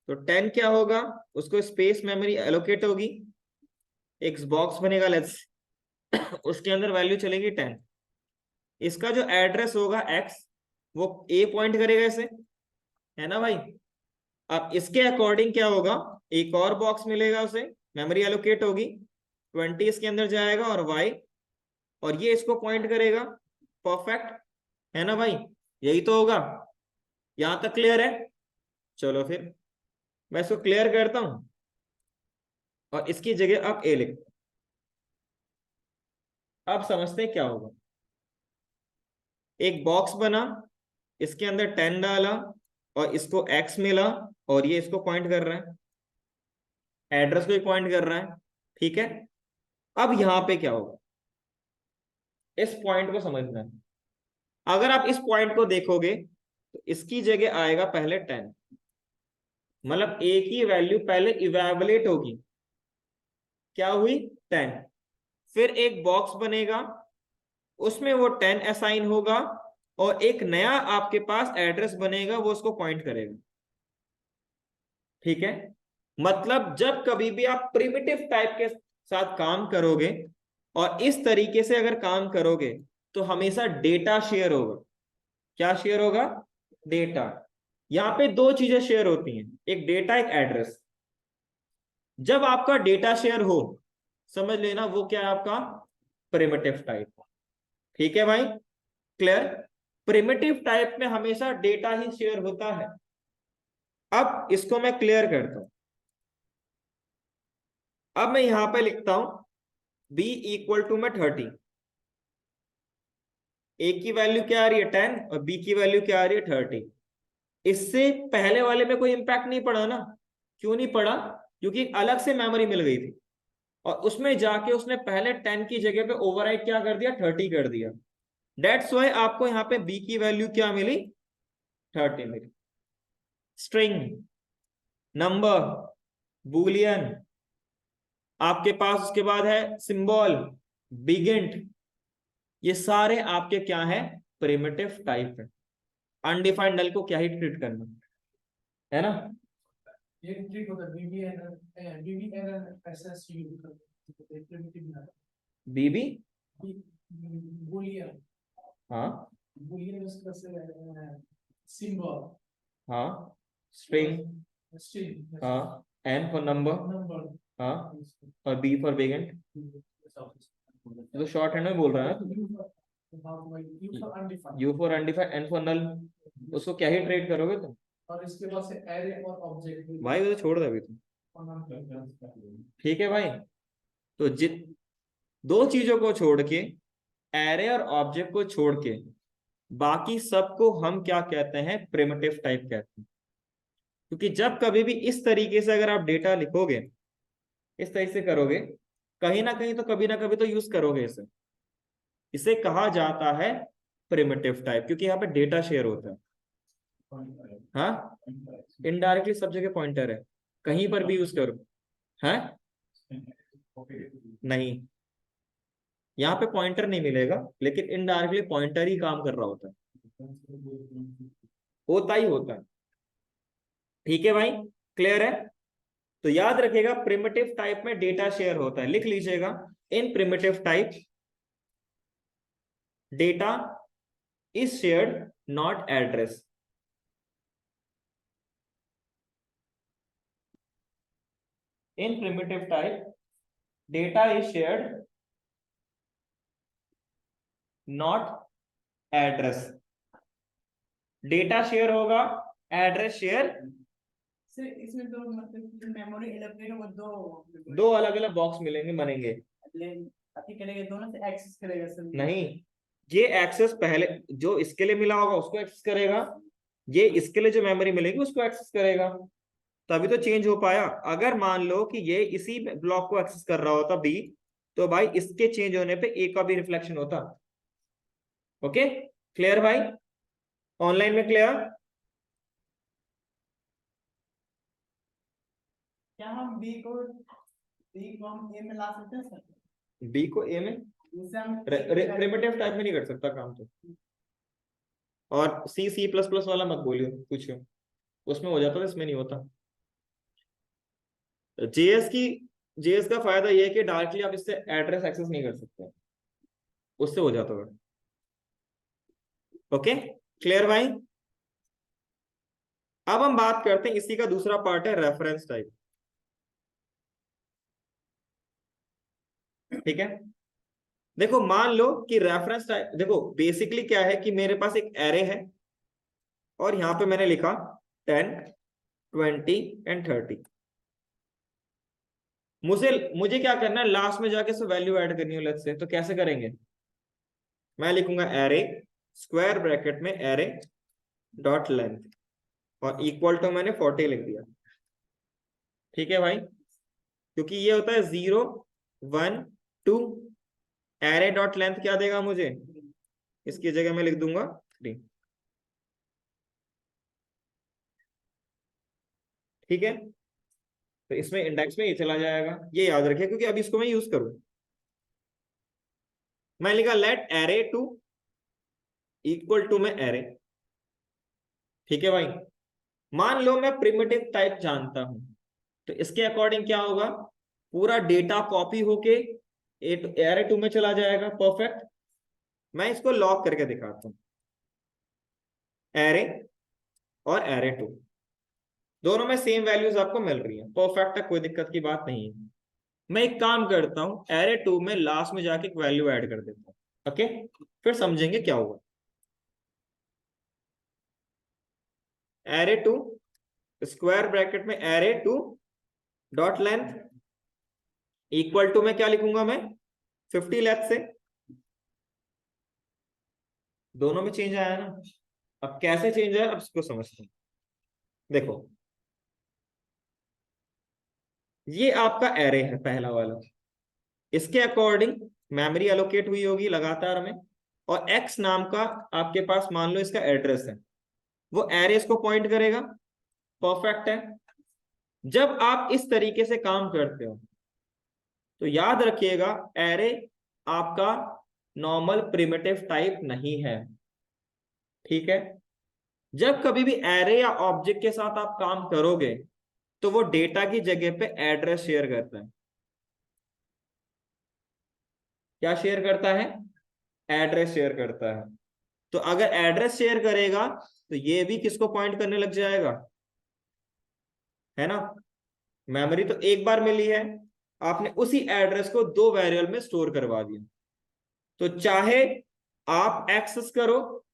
Speaker 1: तो 10 क्या होगा, उसको स्पेस मेमोरी एलोकेट होगी, एक बॉक्स बनेगा लेट्स, उसके अंदर वैल्यू चलेगी 10। इसका जो एड्रेस होगा x, वो a पॉइंट करेगा इसे, है ना भाई? अब इसके अकॉर्डिंग क्या होगा, एक और बॉक्स मिलेगा उसे, मेमोरी एलोकेट होगी, 20 इसके अंदर जाएगा और y, और ये इसको पॉइंट करेगा। परफेक्ट है ना भाई? यही तो होगा। यहां तक क्लियर है? चलो फिर मैं इसको क्लियर करता हूं और इसकी जगह अब a लिखता हूं। अब समझते हैं क्या होगा। एक बॉक्स बना, इसके अंदर 10 डाला और इसको x मिला, और ये इसको पॉइंट कर रहा है, एड्रेस को पॉइंट कर रहा है। ठीक है, अब यहां पे क्या होगा, इस पॉइंट को समझना है। अगर आप इस पॉइंट को देखोगे तो इसकी जगह आएगा पहले 10, मतलब a की वैल्यू पहले इवेलुएट होगी, क्या हुई 10। फिर एक बॉक्स बनेगा, उसमें वो 10 असाइन होगा, और एक नया आपके पास एड्रेस बनेगा, वो उसको पॉइंट करेगा। ठीक है, मतलब जब कभी भी आप प्रिमिटिव टाइप के साथ काम करोगे और इस तरीके से अगर काम करोगे तो हमेशा डेटा शेयर होगा। क्या शेयर होगा? डेटा। यहां पे दो चीजें शेयर होती हैं, एक डेटा एक एड्रेस। जब आपका डेटा शेयर हो, समझ लेना वो क्या है आपका प्रिमिटिव टाइप। ठीक है भाई, क्लियर? प्रिमिटिव टाइप में हमेशा डेटा ही शेयर होता है। अब इसको मैं क्लियर करता हूं। अब मैं यहां पे लिखता हूं b इक्वल टू में 30। a की वैल्यू क्या आ रही है 10 और b की वैल्यू क्या आ रही है 30। इससे पहले वाले में कोई इंपैक्ट नहीं पड़ा ना। क्यों नहीं पड़ा? क्योंकि अलग से मेमोरी मिल गई थी और उसमें जाके उसने पहले 10 की जगह पे ओवरराइट क्या कर दिया 30 कर दिया। दैट्स वाई आपको यहाँ पे b की वैल्यू क्या मिली 30 मिली। स्ट्रिंग, नंबर, बूलियन, आपके पास उसके बाद है सिंबल, बिगिंट, ये सारे आपके क्या है प्रिमिटिव टाइप है। अनडिफाइंड नल को क्या ही ट्रीट करना है ना।
Speaker 3: ये ट्रिक होता है BBNSS यूज करते हैं प्रिमिटिव ना
Speaker 1: बीबी,
Speaker 3: बूलियन
Speaker 1: हाँ
Speaker 3: बूलियन उसका से सिंबल
Speaker 1: हाँ, स्ट्रिंग,
Speaker 3: स्ट्रिंग
Speaker 1: हाँ, एन फॉर नंबर,
Speaker 3: नंबर
Speaker 1: हाँ, और बी फॉर बिगिंट। तो शॉर्ट हैंड में बोल रहा है U for undefined, N for null. उसको क्या ही ट्रेड करोगे तुम?
Speaker 3: और इसके बाद से एरे और ऑब्जेक्ट
Speaker 1: भाई वो तो छोड़ दे अभी तुम। ठीक है भाई, तो जित दो चीजों को छोड़ के, एरे और ऑब्जेक्ट को छोड़ के, बाकी सबको हम क्या कहते हैं प्रिमिटिव टाइप कहते हैं। क्योंकि जब कभी भी इस तरीके से अगर आप डेटा लिखोगे, इस तरीके से करोगे, कहीं ना कहीं तो कभी ना कभी तो यूज करोगे इसे। इसे कहा जाता है प्रिमिटिव टाइप, क्योंकि यहाँ पे डेटा शेयर होता है। हाँ, इनडायरेक्टली सब जगह पॉइंटर है, कहीं पर भी यूज करो। है नहीं, यहाँ पे पॉइंटर नहीं मिलेगा, लेकिन इनडायरेक्टली पॉइंटर ही काम कर रहा होता है, होता ही होता है। ठीक है भाई, क्लियर है? तो याद रखिएगा प्रिमिटिव टाइप में डेटा शेयर होता है। लिख लीजिएगा, in primitive type data is shared not address. In primitive type, data is shared, not address. Data share होगा, एड्रेस शेयर।
Speaker 5: से इसमें दो मतलब मेमोरी एलोकेट होगा
Speaker 1: दो अलग अलग बॉक्स मिलेंगे, बनेंगे।
Speaker 5: अभी करेंगे दोनों से एक्सेस करेगा सर।
Speaker 1: नहीं, ये एक्सेस पहले जो इसके लिए मिला होगा उसको एक्सेस करेगा, ये इसके लिए जो मेमोरी मिलेगी उसको एक्सेस करेगा, तभी तो चेंज हो पाया। अगर मान लो कि ये इसी ब्लॉक को एक्सेस कर रहा होता बी, तो भाई इसके चेंज होने पे ए का भी रिफ्लेक्शन होता। ओके, क्लियर भाई? ऑनलाइन में क्लियर?
Speaker 5: क्या हम बी को हम ए में ला सकते हैं सर?
Speaker 1: बी को ए में
Speaker 5: जिससे हम
Speaker 1: प्रिमिटिव टाइप में नहीं कर सकता काम तो। और सी सी प्लस प्लस वाला मत बोलियो कुछ, उसमें हो जाता था, इसमें नहीं होता। जेएस का फायदा यह है कि डायरेक्टली आप इससे एड्रेस एक्सेस नहीं कर सकते, उससे हो जाता है। ओके, क्लियर भाई? अब हम बात करते हैं, इसी का दूसरा पार्ट है रेफरेंस टाइप। ठीक है, देखो मान लो कि रेफरेंस टाइप, देखो बेसिकली क्या है कि मेरे पास एक एरे है और यहां पे मैंने लिखा 10, 20 एंड 30। मुझे क्या करना है, लास्ट में जाके वैल्यू ऐड करनी है लेट्स से, तो कैसे करेंगे? मैं लिखूंगा एरे स्क्वायर ब्रैकेट में एरे डॉट लेंथ और इक्वल टू मैंने 40 लिख दिया। ठीक है भाई, क्योंकि ये होता है 0, 1, 2। एरे डॉट लेंथ क्या देगा मुझे? इसकी जगह मैं लिख दूंगा 3। ठीक है, तो इसमें इंडेक्स में ये चला जाएगा, ये याद रखिए, क्योंकि अब इसको मैं यूज करूं। मैं लिखा let array two equal to में एरे। ठीक है भाई, मान लो मैं प्रिमिटिव टाइप जानता हूं, तो इसके अकॉर्डिंग क्या होगा, पूरा डेटा कॉपी होके एरे टू में चला जाएगा। परफेक्ट। मैं इसको लॉक करके दिखाता हूँ। एरे और एरे टू दोनों में सेम वैल्यूज आपको मिल रही है। परफेक्ट है, कोई दिक्कत की बात नहीं है। मैं एक काम करता हूँ, एरे टू में लास्ट में जाके एक वैल्यू ऐड कर देता हूँ। ओके, फिर समझेंगे क्या हुआ। एरे टू स्क्वायर ब्रैकेट में array two dot length equal to में क्या लिखूंगा मैं, 50 लेंथ से। दोनों में चेंज आया ना। अब कैसे चेंज आया, अब इसको समझते हैं। देखो, ये आपका एरे है पहला वाला। इसके अकॉर्डिंग मेमोरी एलोकेट हुई होगी लगातार में, और एक्स नाम का आपके पास मान लो इसका एड्रेस है, वो एरेस को पॉइंट करेगा। परफेक्ट है। जब आप इस तरीके से काम करते हो तो याद रखिएगा, एरे आपका नॉर्मल प्रिमिटिव टाइप नहीं है। ठीक है। जब कभी भी एरे या ऑब्जेक्ट के साथ आप काम करोगे तो वो डेटा की जगह पे एड्रेस शेयर करता है। क्या शेयर करता है? एड्रेस शेयर करता है। तो अगर एड्रेस शेयर करेगा तो ये भी किसको पॉइंट करने लग जाएगा, है ना। मेमोरी तो एक बार मिली है, आपने उसी एड्रेस को दो वेरिएबल में स्टोर करवा दिया। तो चाहे आप एक्सेस करो,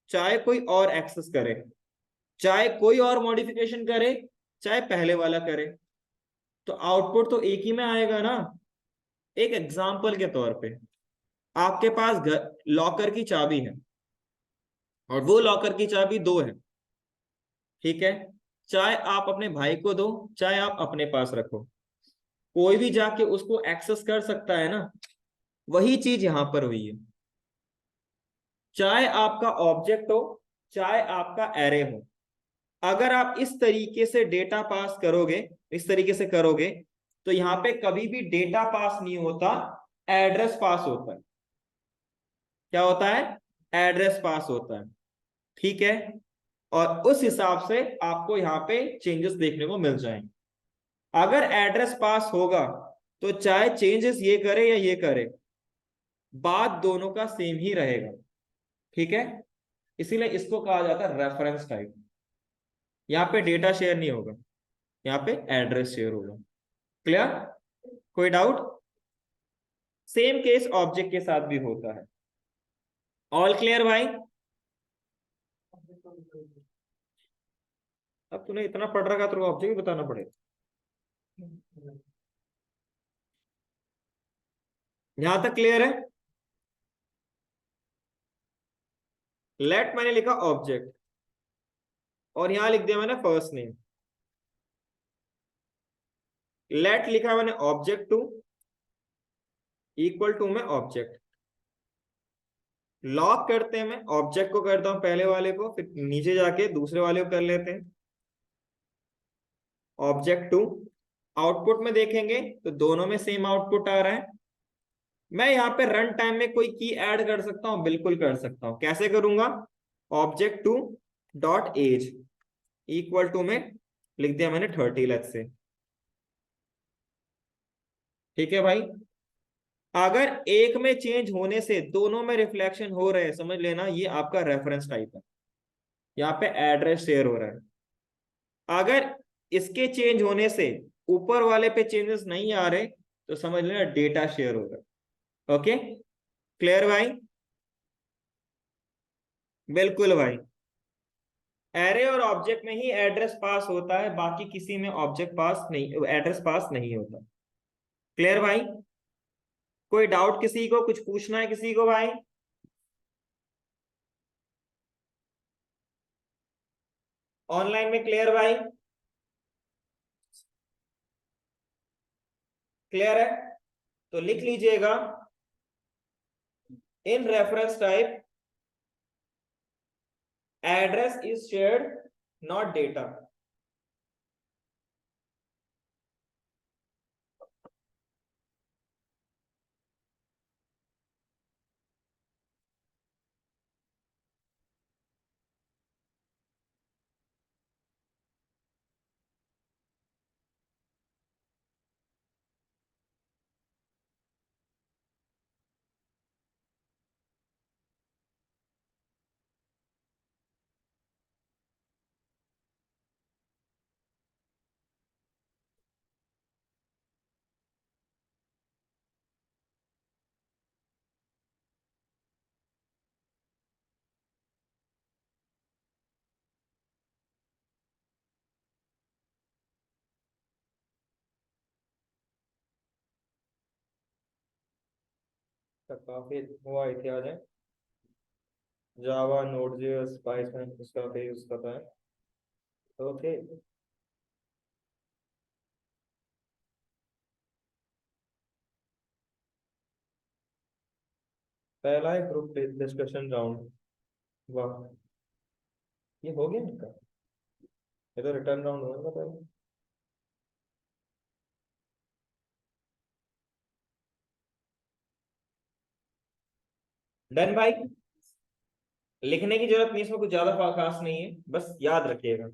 Speaker 1: चाहे कोई और एक्सेस करे, चाहे कोई और मॉडिफिकेशन करे, चाहे पहले वाला करे, तो आउटपुट तो एक ही में आएगा ना। एक एग्जांपल के तौर पे, आपके पास घर लॉकर की चाबी है और वो लॉकर की चाबी दो है। ठीक है। चाहे आप अपने भाई को दो, चाहे आप अपने पास रखो, कोई भी जाके उसको एक्सेस कर सकता है ना। वही चीज यहां पर हुई है। चाहे आपका ऑब्जेक्ट हो, चाहे आपका एरे हो, अगर आप इस तरीके से डेटा पास करोगे, इस तरीके से करोगे, तो यहां पे कभी भी डेटा पास नहीं होता, एड्रेस पास होता है। क्या होता है? एड्रेस पास होता है। ठीक है। और उस हिसाब से आपको यहाँ पे चेंजेस देखने को मिल जाएंगे। अगर एड्रेस पास होगा तो चाहे चेंजेस ये करे या ये करे, बात दोनों का सेम ही रहेगा। ठीक है। इसीलिए इसको कहा जाता है रेफरेंस टाइप। यहाँ पे डेटा शेयर नहीं होगा, यहाँ पे एड्रेस शेयर होगा। क्लियर? कोई डाउट? सेम केस ऑब्जेक्ट के साथ भी होता है। ऑल क्लियर भाई? अब तूने इतना पढ़ रखा तो ऑब्जेक्ट भी बताना पड़ेगा। यहां तक क्लियर है? लेट मैंने लिखा ऑब्जेक्ट और यहां लिख दिया मैंने फर्स्ट नेम। लेट लिखा मैंने ऑब्जेक्ट टू इक्वल टू में ऑब्जेक्ट। लॉक करते हैं, मैं ऑब्जेक्ट को करता हूं पहले वाले को, फिर नीचे जाके दूसरे वाले को कर लेते हैं ऑब्जेक्ट टू। आउटपुट में देखेंगे तो दोनों में सेम आउटपुट आ रहा है। मैं यहाँ पे रन टाइम में कोई की ऐड कर सकता हूँ, बिल्कुल कर सकता हूँ। कैसे करूंगा? Object two dot age equal to में लिख दिया मैंने 30 लेट से। ठीक है भाई। अगर एक में चेंज होने से दोनों में रिफ्लेक्शन हो रहे हैं, समझ लेना ये आपका रेफरेंस टाइप है। यहाँ पे एड्रेस शेयर हो रहा है। अगर इसके चेंज होने से ऊपर वाले पे चेंजेस नहीं आ रहे तो समझ लेना डेटा शेयर हो रहा है। ओके, क्लियर भाई? बिल्कुल भाई। एरे और ऑब्जेक्ट में ही एड्रेस पास होता है, बाकी किसी में ऑब्जेक्ट पास नहीं, एड्रेस पास नहीं होता। क्लियर भाई? कोई डाउट किसी को, कुछ पूछना है किसी को भाई? ऑनलाइन में क्लियर भाई? क्लियर है? तो लिख लीजिएगा, in reference type address is shared not data. इसका काफी हुआ इतिहास है। जावा, नोड.जेएस, पाइथन इसका भी यूज करता है। ओके। पहला है ग्रुप डिस्कशन राउंड। वाह, ये हो गया इनका। ये तो रिटर्न राउंड होगा पहले। डन भाई। लिखने की जरूरत नहीं, इसमें कुछ ज्यादा खास नहीं है, बस याद रखिएगा।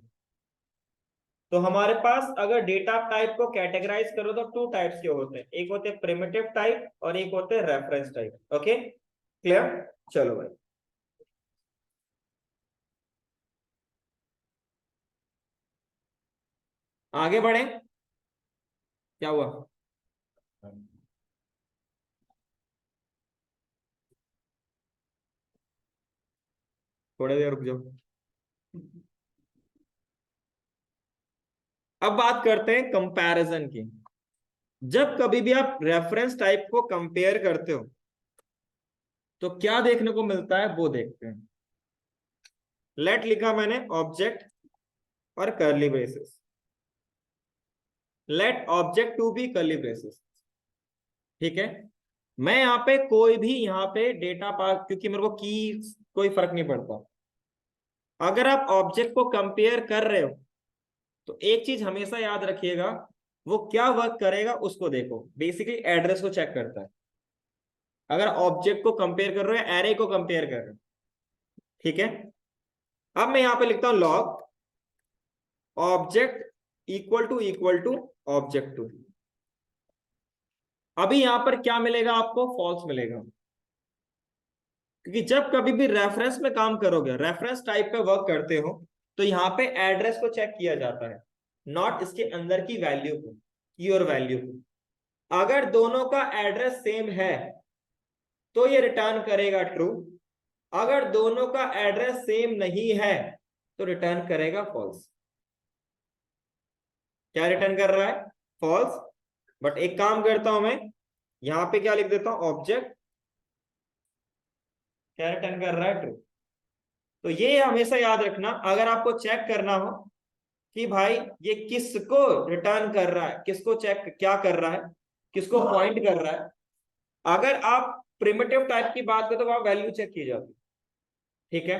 Speaker 1: तो हमारे पास अगर डेटा टाइप को कैटेगराइज करो तो टू टाइप्स के होते हैं, एक होते हैं प्रिमिटिव टाइप और एक होते हैं रेफरेंस टाइप। Okay, clear? चलो भाई, आगे बढ़े। क्या हुआ? थोड़ी देर रुक जाओ। अब बात करते हैं कंपैरिजन की। जब कभी भी आप रेफरेंस टाइप को कंपेयर करते हो तो क्या देखने को मिलता है वो देखते हैं। लेट लिखा मैंने ऑब्जेक्ट और curly braces. Let object two be curly braces. ठीक है, मैं यहाँ पे कोई भी यहाँ पे डेटा पा, क्योंकि मेरे को की कोई फर्क नहीं पड़ता। अगर आप ऑब्जेक्ट को कंपेयर कर रहे हो तो एक चीज हमेशा याद रखिएगा, वो क्या वर्क करेगा उसको देखो। बेसिकली एड्रेस को चेक करता है। अगर ऑब्जेक्ट को कंपेयर कर रहे हो या एरे को कंपेयर कर रहे हो, ठीक है। अब मैं यहां पे लिखता हूं log object equal to object two. अभी यहां पर क्या मिलेगा आपको? फॉल्स मिलेगा, क्योंकि जब कभी भी रेफरेंस में काम करोगे, रेफरेंस टाइप पे वर्क करते हो, तो यहां पे एड्रेस को चेक किया जाता है, नॉट इसके अंदर की वैल्यू को, की और वैल्यू को। अगर दोनों का एड्रेस सेम है तो ये रिटर्न करेगा ट्रू। अगर दोनों का एड्रेस सेम नहीं है तो रिटर्न करेगा फॉल्स। क्या रिटर्न कर रहा है? फॉल्स। बट एक काम करता हूं मैं, यहां पे क्या लिख देता हूं? ऑब्जेक्ट क्या रिटर्न कर रहा है? ट्रू। तो ये हमेशा याद रखना, अगर आपको चेक करना हो कि भाई ये किसको रिटर्न कर रहा है, किसको चेक क्या कर रहा है, किसको पॉइंट कर रहा है। अगर आप प्रिमिटिव टाइप की बात करें तो वहां वैल्यू चेक की जाती है, ठीक है।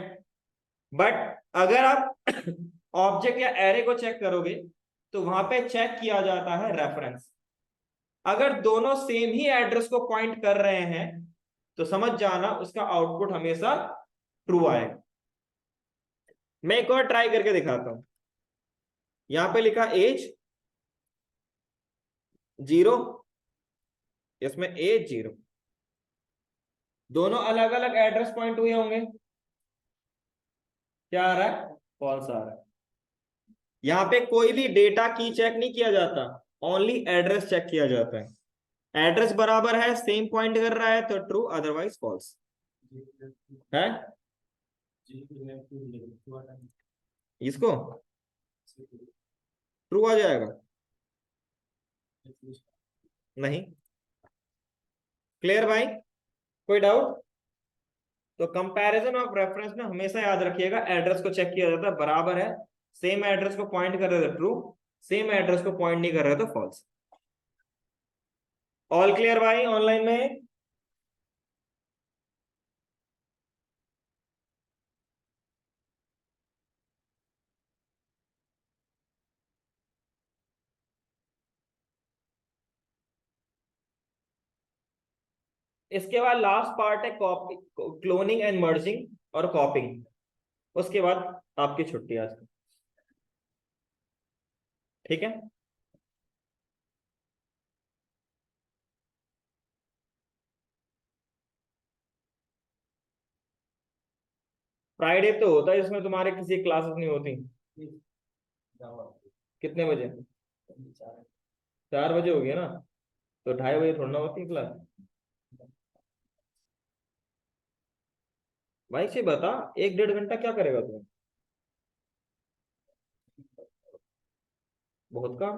Speaker 1: बट अगर आप ऑब्जेक्ट या एरे को चेक करोगे तो वहां पे चेक किया जाता है रेफरेंस। अगर दोनों सेम ही एड्रेस को पॉइंट कर रहे हैं तो समझ जाना उसका आउटपुट हमेशा ट्रू आएगा। मैं एक और ट्राई करके दिखाता हूं। यहां पे लिखा एज 0, इसमें एज 0, दोनों अलग अलग एड्रेस पॉइंट हुए होंगे। क्या आ रहा है? फॉल्स आ रहा है। यहां पे कोई भी डेटा की चेक नहीं किया जाता, ओनली एड्रेस चेक किया जाता है। एड्रेस बराबर है, सेम पॉइंट कर रहा है तो ट्रू, अदरवाइज फॉल्स है। इसको ट्रू आ जाएगा? नहीं। क्लियर भाई? कोई डाउट? तो कंपैरिजन ऑफ रेफरेंस में हमेशा याद रखिएगा, एड्रेस को चेक किया जाता है, बराबर है, सेम एड्रेस को पॉइंट कर रहे तो ट्रू, सेम एड्रेस को पॉइंट नहीं कर रहे तो फॉल्स। ऑल क्लियर भाई ऑनलाइन में? इसके बाद लास्ट पार्ट है कॉपी, क्लोनिंग एंड मर्जिंग और कॉपिंग। उसके बाद आपकी छुट्टी आज की, ठीक है। फ्राइडे तो होता है जिसमें तुम्हारे किसी क्लासेस नहीं होती। कितने बजे? 4 बजे होगी ना, तो 2:30 बजे थोड़ा ना होती क्लास। भाई से बता, 1-1.5 घंटा क्या करेगा तू? बहुत काम।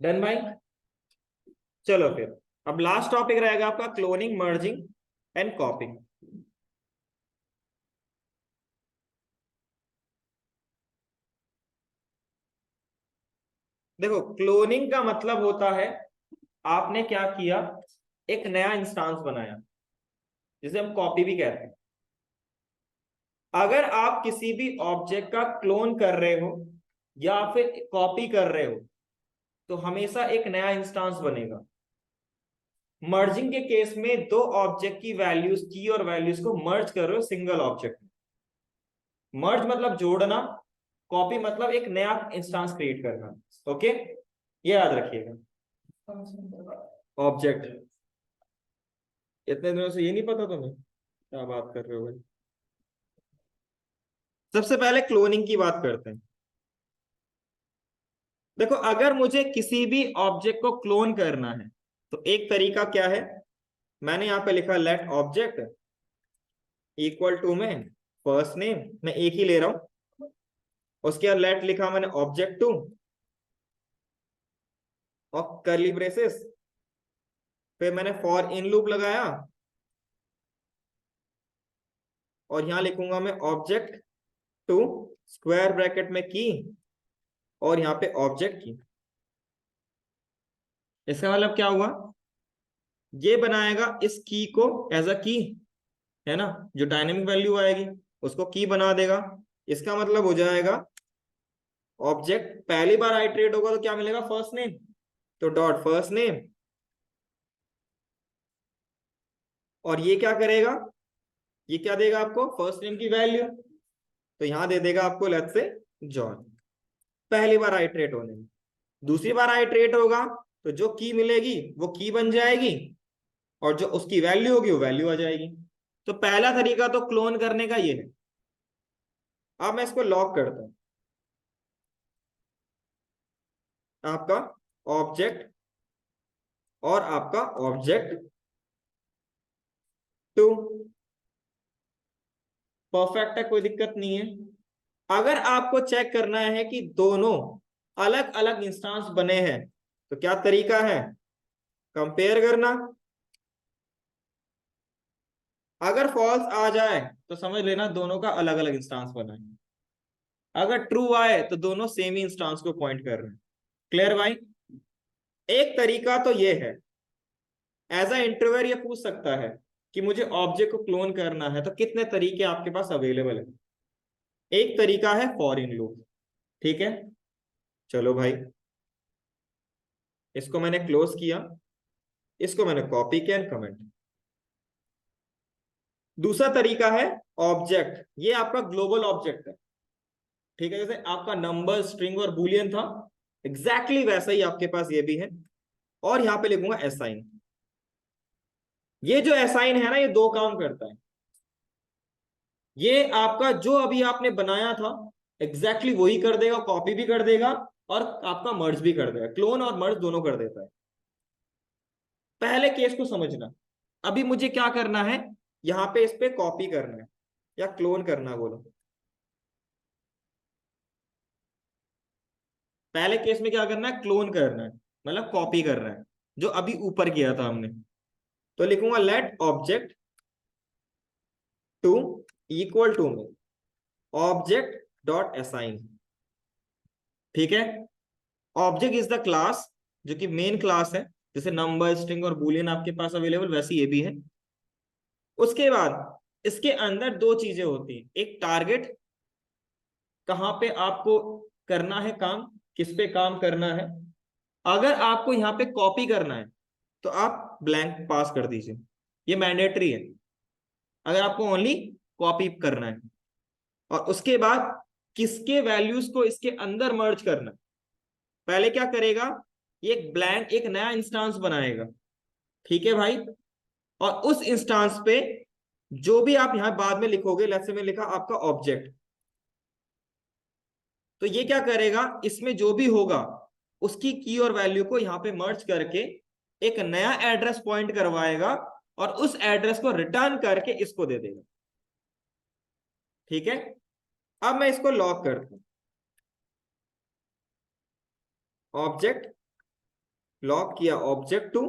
Speaker 1: डन भाई। चलो फिर अब लास्ट टॉपिक रहेगा आपका क्लोनिंग, मर्जिंग एंड कॉपिंग। देखो क्लोनिंग का मतलब होता है आपने क्या किया, एक नया इंस्टांस बनाया जिसे हम कॉपी भी कहते हैं। अगर आप किसी भी ऑब्जेक्ट का क्लोन कर रहे हो या फिर कॉपी कर रहे हो तो हमेशा एक नया इंस्टांस बनेगा। मर्जिंग के केस में दो ऑब्जेक्ट की वैल्यूज, की और वैल्यूज को मर्ज कर रहे हो सिंगल ऑब्जेक्ट में। मर्ज मतलब जोड़ना, कॉपी मतलब एक नया इंस्टांस क्रिएट करना। ओके, ये याद रखिएगा। ऑब्जेक्ट, इतने दिनों से ये नहीं पता तुम्हें, क्या बात कर रहे हो भाई। सबसे पहले क्लोनिंग की बात करते हैं। देखो अगर मुझे किसी भी ऑब्जेक्ट को क्लोन करना है तो एक तरीका क्या है, मैंने यहां पे लिखा लेट ऑब्जेक्ट इक्वल टू में फर्स्ट नेम, मैं एक ही ले रहा हूं। उसके बाद लेट लिखा मैंने ऑब्जेक्ट टू और कर्ली ब्रेसेस, फिर मैंने फॉर इन लूप लगाया और यहां लिखूंगा मैं ऑब्जेक्ट टू स्क्वायर ब्रैकेट में की और यहाँ पे ऑब्जेक्ट की। इसका मतलब क्या हुआ, ये बनाएगा इस की को एज अ की, है ना, जो डायनेमिक वैल्यू आएगी उसको की बना देगा। इसका मतलब हो जाएगा ऑब्जेक्ट पहली बार आइटरेट होगा तो क्या मिलेगा, फर्स्ट नेम, तो डॉट फर्स्ट नेम। और ये क्या करेगा, ये क्या देगा आपको, फर्स्ट नेम की वैल्यू, तो यहां दे देगा आपको लेट्स से जॉन, पहली बार आइटरेट होने में। दूसरी बार आइटरेट होगा तो जो की मिलेगी वो की बन जाएगी और जो उसकी वैल्यू होगी वो वैल्यू आ जाएगी। तो पहला तरीका तो क्लोन करने का ये है। अब मैं इसको लॉक करता हूं, आपका ऑब्जेक्ट और आपका ऑब्जेक्ट टू, परफेक्ट है, कोई दिक्कत नहीं है। अगर आपको चेक करना है कि दोनों अलग अलग इंस्टांस बने हैं तो क्या तरीका है, कंपेयर करना। अगर फॉल्स आ जाए तो समझ लेना दोनों का अलग अलग इंस्टांस बना है, अगर ट्रू आए तो दोनों सेम ही इंस्टांस को पॉइंट कर रहे हैं। क्लियर भाई। एक तरीका तो ये है, एज अ इंटरव्यूअर ये पूछ सकता है कि मुझे ऑब्जेक्ट को क्लोन करना है तो कितने तरीके आपके पास अवेलेबल है। एक तरीका है फॉर इन लूप, ठीक है। चलो भाई, इसको मैंने क्लोज किया, इसको मैंने कॉपी किया एंड कमेंट। दूसरा तरीका है ऑब्जेक्ट, ये आपका ग्लोबल ऑब्जेक्ट है, ठीक है। जैसे आपका नंबर, स्ट्रिंग और बुलियन था, एग्जैक्टली वैसा ही आपके पास ये भी है। और यहां पे लिखूंगा असाइन। ये जो असाइन है ना, ये दो काम करता है। ये आपका जो अभी आपने बनाया था एग्जैक्टली वही कर देगा, कॉपी भी कर देगा और आपका मर्ज भी कर देगा, क्लोन और मर्ज दोनों कर देता है। पहले केस को समझना। अभी मुझे क्या करना है, यहां पे इस पे कॉपी करना है या क्लोन करना बोलो। पहले केस में क्या करना है, क्लोन करना है, मतलब कॉपी करना है जो अभी ऊपर किया था हमने। तो लिखूंगा let object two equal to में ऑब्जेक्ट डॉट असाइन, ठीक है। ऑब्जेक्ट इज द क्लास जो कि मेन क्लास है, जैसे नंबर, स्ट्रिंग और बुलियन आपके पास अवेलेबल वैसे ये भी है। उसके बाद इसके अंदर दो चीजें होती हैं, एक टारगेट, कहां पे आपको करना है काम, किस पे काम करना है। अगर आपको यहाँ पे कॉपी करना है तो आप ब्लैंक पास कर दीजिए, ये मैंडेटरी है अगर आपको ओनली कॉपी करना है। और उसके बाद किसके वैल्यूज को इसके अंदर मर्ज करना है, पहले क्या करेगा, ये एक ब्लैंक, एक नया इंस्टांस बनाएगा, ठीक है भाई। और उस इंस्टांस पे जो भी आप यहां बाद में लिखोगे, जैसे में लिखा आपका ऑब्जेक्ट, तो ये क्या करेगा, इसमें जो भी होगा उसकी की और वैल्यू को यहां पे मर्ज करके एक नया एड्रेस पॉइंट करवाएगा और उस एड्रेस को रिटर्न करके इसको दे देगा, ठीक है। अब मैं इसको लॉक करता हूं, ऑब्जेक्ट लॉक किया ऑब्जेक्ट टू,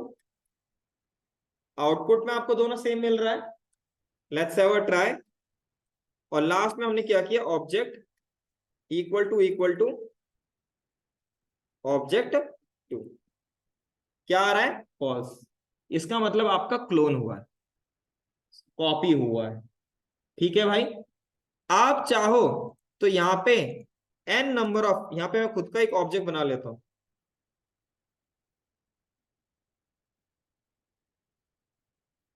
Speaker 1: आउटपुट में आपको दोनों सेम मिल रहा है, लेट्स हैव अ ट्राई, और लास्ट में हमने क्या किया, object equal to object two, क्या आ रहा है, फॉल्स। इसका मतलब आपका क्लोन हुआ है, कॉपी हुआ है। ठीक है भाई, आप चाहो तो यहाँ पे n नंबर ऑफ, यहाँ पे मैं खुद का एक ऑब्जेक्ट बना लेता हूं,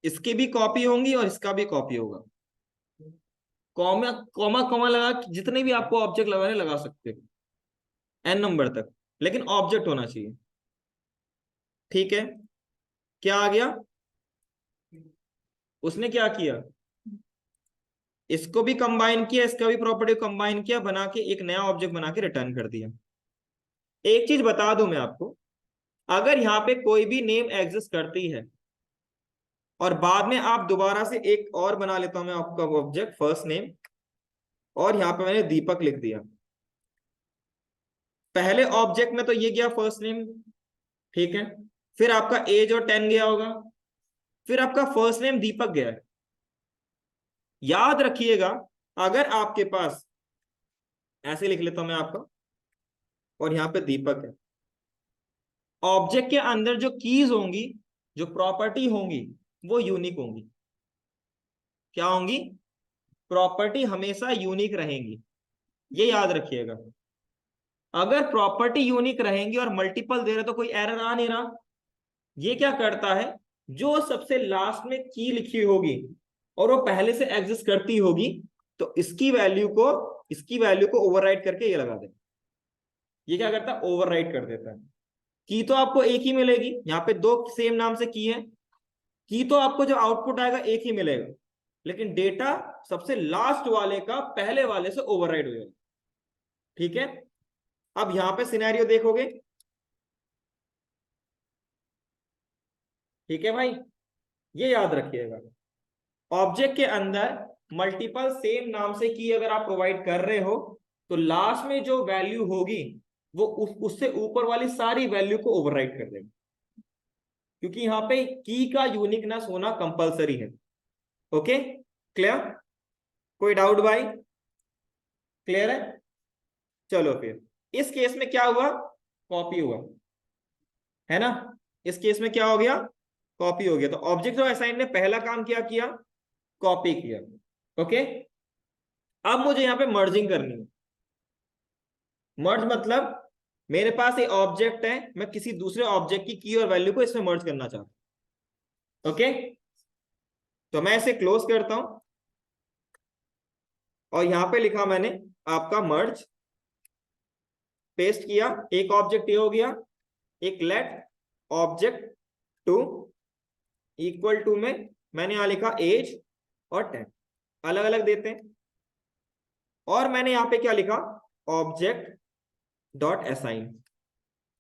Speaker 1: इसकी भी कॉपी होंगी और इसका भी कॉपी होगा, कॉमा कॉमा कॉमा लगा के जितने भी आपको ऑब्जेक्ट लगाने लगा सकते हो n नंबर तक, लेकिन ऑब्जेक्ट होना चाहिए। ठीक है, क्या आ गया, उसने क्या किया, इसको भी कंबाइन किया, इसका भी प्रॉपर्टी कंबाइन किया, बना के एक नया ऑब्जेक्ट बना के रिटर्न कर दिया। एक चीज बता दूं मैं आपको, अगर यहाँ पे कोई भी नेम एग्जिस्ट करती है और बाद में आप दोबारा से एक और बना लेता हूं मैं आपका ऑब्जेक्ट फर्स्ट नेम, और यहाँ पे मैंने दीपक लिख दिया, पहले ऑब्जेक्ट में तो ये गया फर्स्ट नेम, ठीक है, फिर आपका एज और 10 गया होगा, फिर आपका फर्स्ट नेम दीपक गया है। याद रखिएगा, अगर आपके पास, ऐसे लिख लेता हूं मैं आपका, और यहाँ पे दीपक है, ऑब्जेक्ट के अंदर जो कीज होंगी, जो प्रॉपर्टी होंगी, वो यूनिक होंगी। क्या होंगी, प्रॉपर्टी हमेशा यूनिक रहेंगी, ये याद रखिएगा। अगर प्रॉपर्टी यूनिक रहेंगी और मल्टीपल दे रहे तो कोई एरर आ नहीं रहा। ये क्या करता है, जो सबसे लास्ट में की लिखी होगी और वो पहले से एग्जिस्ट करती होगी, तो इसकी वैल्यू को ओवरराइट करके ये लगा दे। ये क्या करता है, ओवरराइट कर देता है। की तो आपको एक ही मिलेगी, यहाँ पे दो सेम नाम से की है, की तो आपको जो आउटपुट आएगा एक ही मिलेगा, लेकिन डेटा सबसे लास्ट वाले का पहले वाले से ओवरराइड हो जाएगा। ठीक है, अब यहां पे सिनेरियो देखोगे, ठीक है भाई, ये याद रखिएगा, ऑब्जेक्ट के अंदर मल्टीपल सेम नाम से की अगर आप प्रोवाइड कर रहे हो, तो लास्ट में जो वैल्यू होगी वो उससे ऊपर वाली सारी वैल्यू को ओवरराइट कर देगी, क्योंकि यहाँ पे की का यूनिकनेस होना कंपलसरी है। ओके, क्लियर, कोई डाउट भाई, क्लियर है। चलो फिर इस केस में क्या हुआ, कॉपी हुआ है ना, इस केस में क्या हो गया, कॉपी हो गया। तो ऑब्जेक्ट असाइन ने पहला काम क्या किया, कॉपी किया। ओके, अब मुझे यहाँ पे मर्जिंग करनी है। मर्ज मतलब मेरे पास एक ऑब्जेक्ट है, मैं किसी दूसरे ऑब्जेक्ट की और वैल्यू को इसमें मर्ज करना चाहता हूं। ओके, तो मैं इसे क्लोज करता हूं और यहां पे लिखा मैंने आपका मर्ज, पेस्ट किया, एक ऑब्जेक्ट ये हो गया, एक let object two equal to में मैंने यहां लिखा एज और 10, अलग अलग देते हैं, और मैंने यहां पे क्या लिखा, ऑब्जेक्ट डॉट असाइन।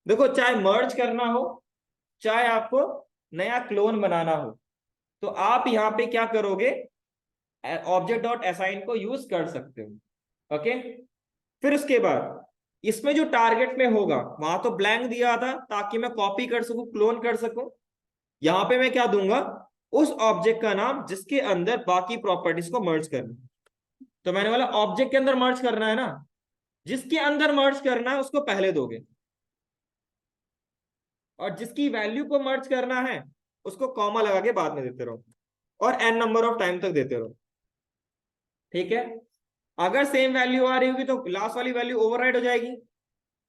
Speaker 1: देखो, चाहे मर्ज करना हो, चाहे आपको नया क्लोन बनाना हो, तो आप यहां पे क्या करोगे, ऑब्जेक्ट डॉट असाइन को यूज कर सकते हो। ओके, फिर उसके बाद इसमें जो टारगेट में होगा वहां तो ब्लैंक दिया था ताकि मैं कॉपी कर सकूं, क्लोन कर सकूं। यहां पे मैं क्या दूंगा, उस ऑब्जेक्ट का नाम जिसके अंदर बाकी प्रॉपर्टीज को मर्ज करना। तो मैंने बोला ऑब्जेक्ट के अंदर मर्ज करना है ना, जिसके अंदर मर्ज करना है उसको पहले दोगे, और जिसकी वैल्यू को मर्ज करना है उसको कॉमा लगा के बाद में देते रहो, और n नंबर ऑफ टाइम तक देते रहो। ठीक है, अगर सेम वैल्यू आ रही होगी तो लास्ट वाली वैल्यू ओवरराइड हो जाएगी,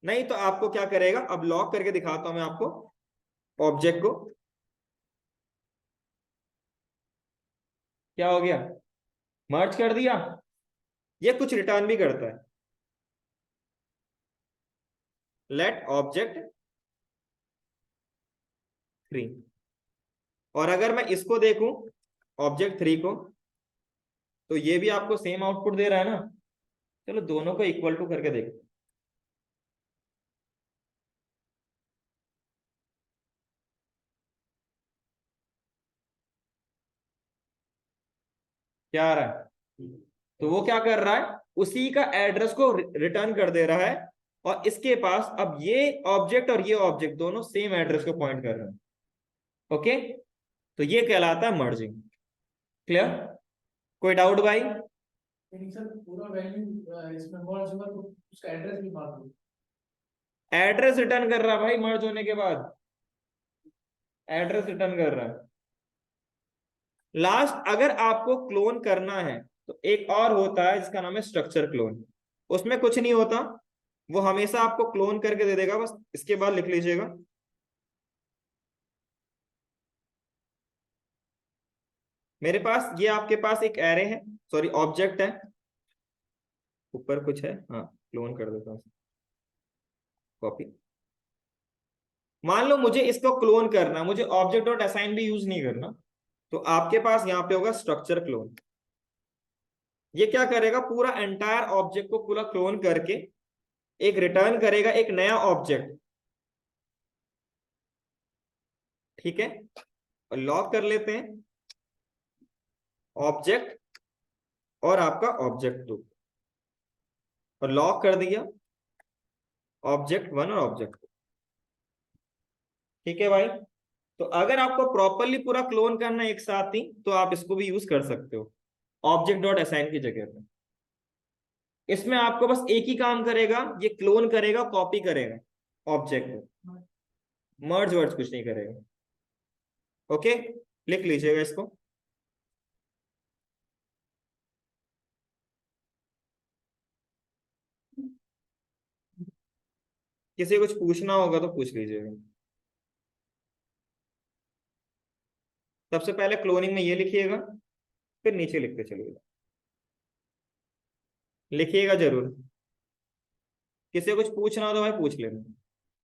Speaker 1: नहीं तो आपको क्या करेगा, अब लॉक करके दिखाता हूं मैं आपको ऑब्जेक्ट को, क्या हो गया, मर्ज कर दिया, ये कुछ रिटर्न भी करता है, लेट ऑब्जेक्ट 3। और अगर मैं इसको देखूं ऑब्जेक्ट 3 को, तो ये भी आपको सेम आउटपुट दे रहा है ना। चलो दोनों को इक्वल टू करके देखो, क्या आ रहा है, तो वो क्या कर रहा है, उसी का एड्रेस को रिटर्न कर दे रहा है, और इसके पास अब ये ऑब्जेक्ट और ये ऑब्जेक्ट दोनों सेम एड्रेस को पॉइंट कर रहे हैं। ओके, तो ये कहलाता है मर्जिंग। क्लियर? कोई डाउट भाई?
Speaker 3: लेकिन सर पूरा वैल्यू इसमें मर्ज हुआ तो उसका एड्रेस भी मार दो।
Speaker 1: एड्रेस रिटर्न कर रहा है भाई, मर्ज होने के बाद एड्रेस रिटर्न कर रहा है। लास्ट अगर आपको क्लोन करना है तो एक और होता है जिसका नाम है स्ट्रक्चर क्लोन। उसमें कुछ नहीं होता, वो हमेशा आपको क्लोन करके दे देगा। बस इसके बाद लिख लीजिएगा, मेरे पास ये आपके पास एक एरे है, सॉरी ऑब्जेक्ट है, ऊपर कुछ है, हाँ क्लोन कर देता हूँ, कॉपी। मान लो मुझे इसको क्लोन करना, मुझे ऑब्जेक्ट डॉट असाइन भी यूज नहीं करना, तो आपके पास यहाँ पे होगा स्ट्रक्चर क्लोन। ये क्या करेगा, पूरा एंटायर ऑब्जेक्ट को पूरा क्लोन करके एक रिटर्न करेगा एक नया ऑब्जेक्ट। ठीक है, और लॉक कर लेते हैं ऑब्जेक्ट और आपका ऑब्जेक्ट 2, और लॉक कर दिया ऑब्जेक्ट 1 और ऑब्जेक्ट 2। ठीक है भाई, तो अगर आपको प्रॉपरली पूरा क्लोन करना है एक साथ ही, तो आप इसको भी यूज कर सकते हो ऑब्जेक्ट डॉट असाइन की जगह पे। इसमें आपको बस एक ही काम करेगा, ये क्लोन करेगा, कॉपी करेगा ऑब्जेक्ट को, मर्ज वर्ड्स कुछ नहीं करेगा। ओके, लिख लीजिएगा इसको। किसी को कुछ पूछना होगा तो पूछ लीजिएगा। सबसे पहले क्लोनिंग में ये लिखिएगा, फिर नीचे लिखते चलिएगा, लिखिएगा जरूर। किसी को कुछ पूछना हो तो भाई पूछ लेना।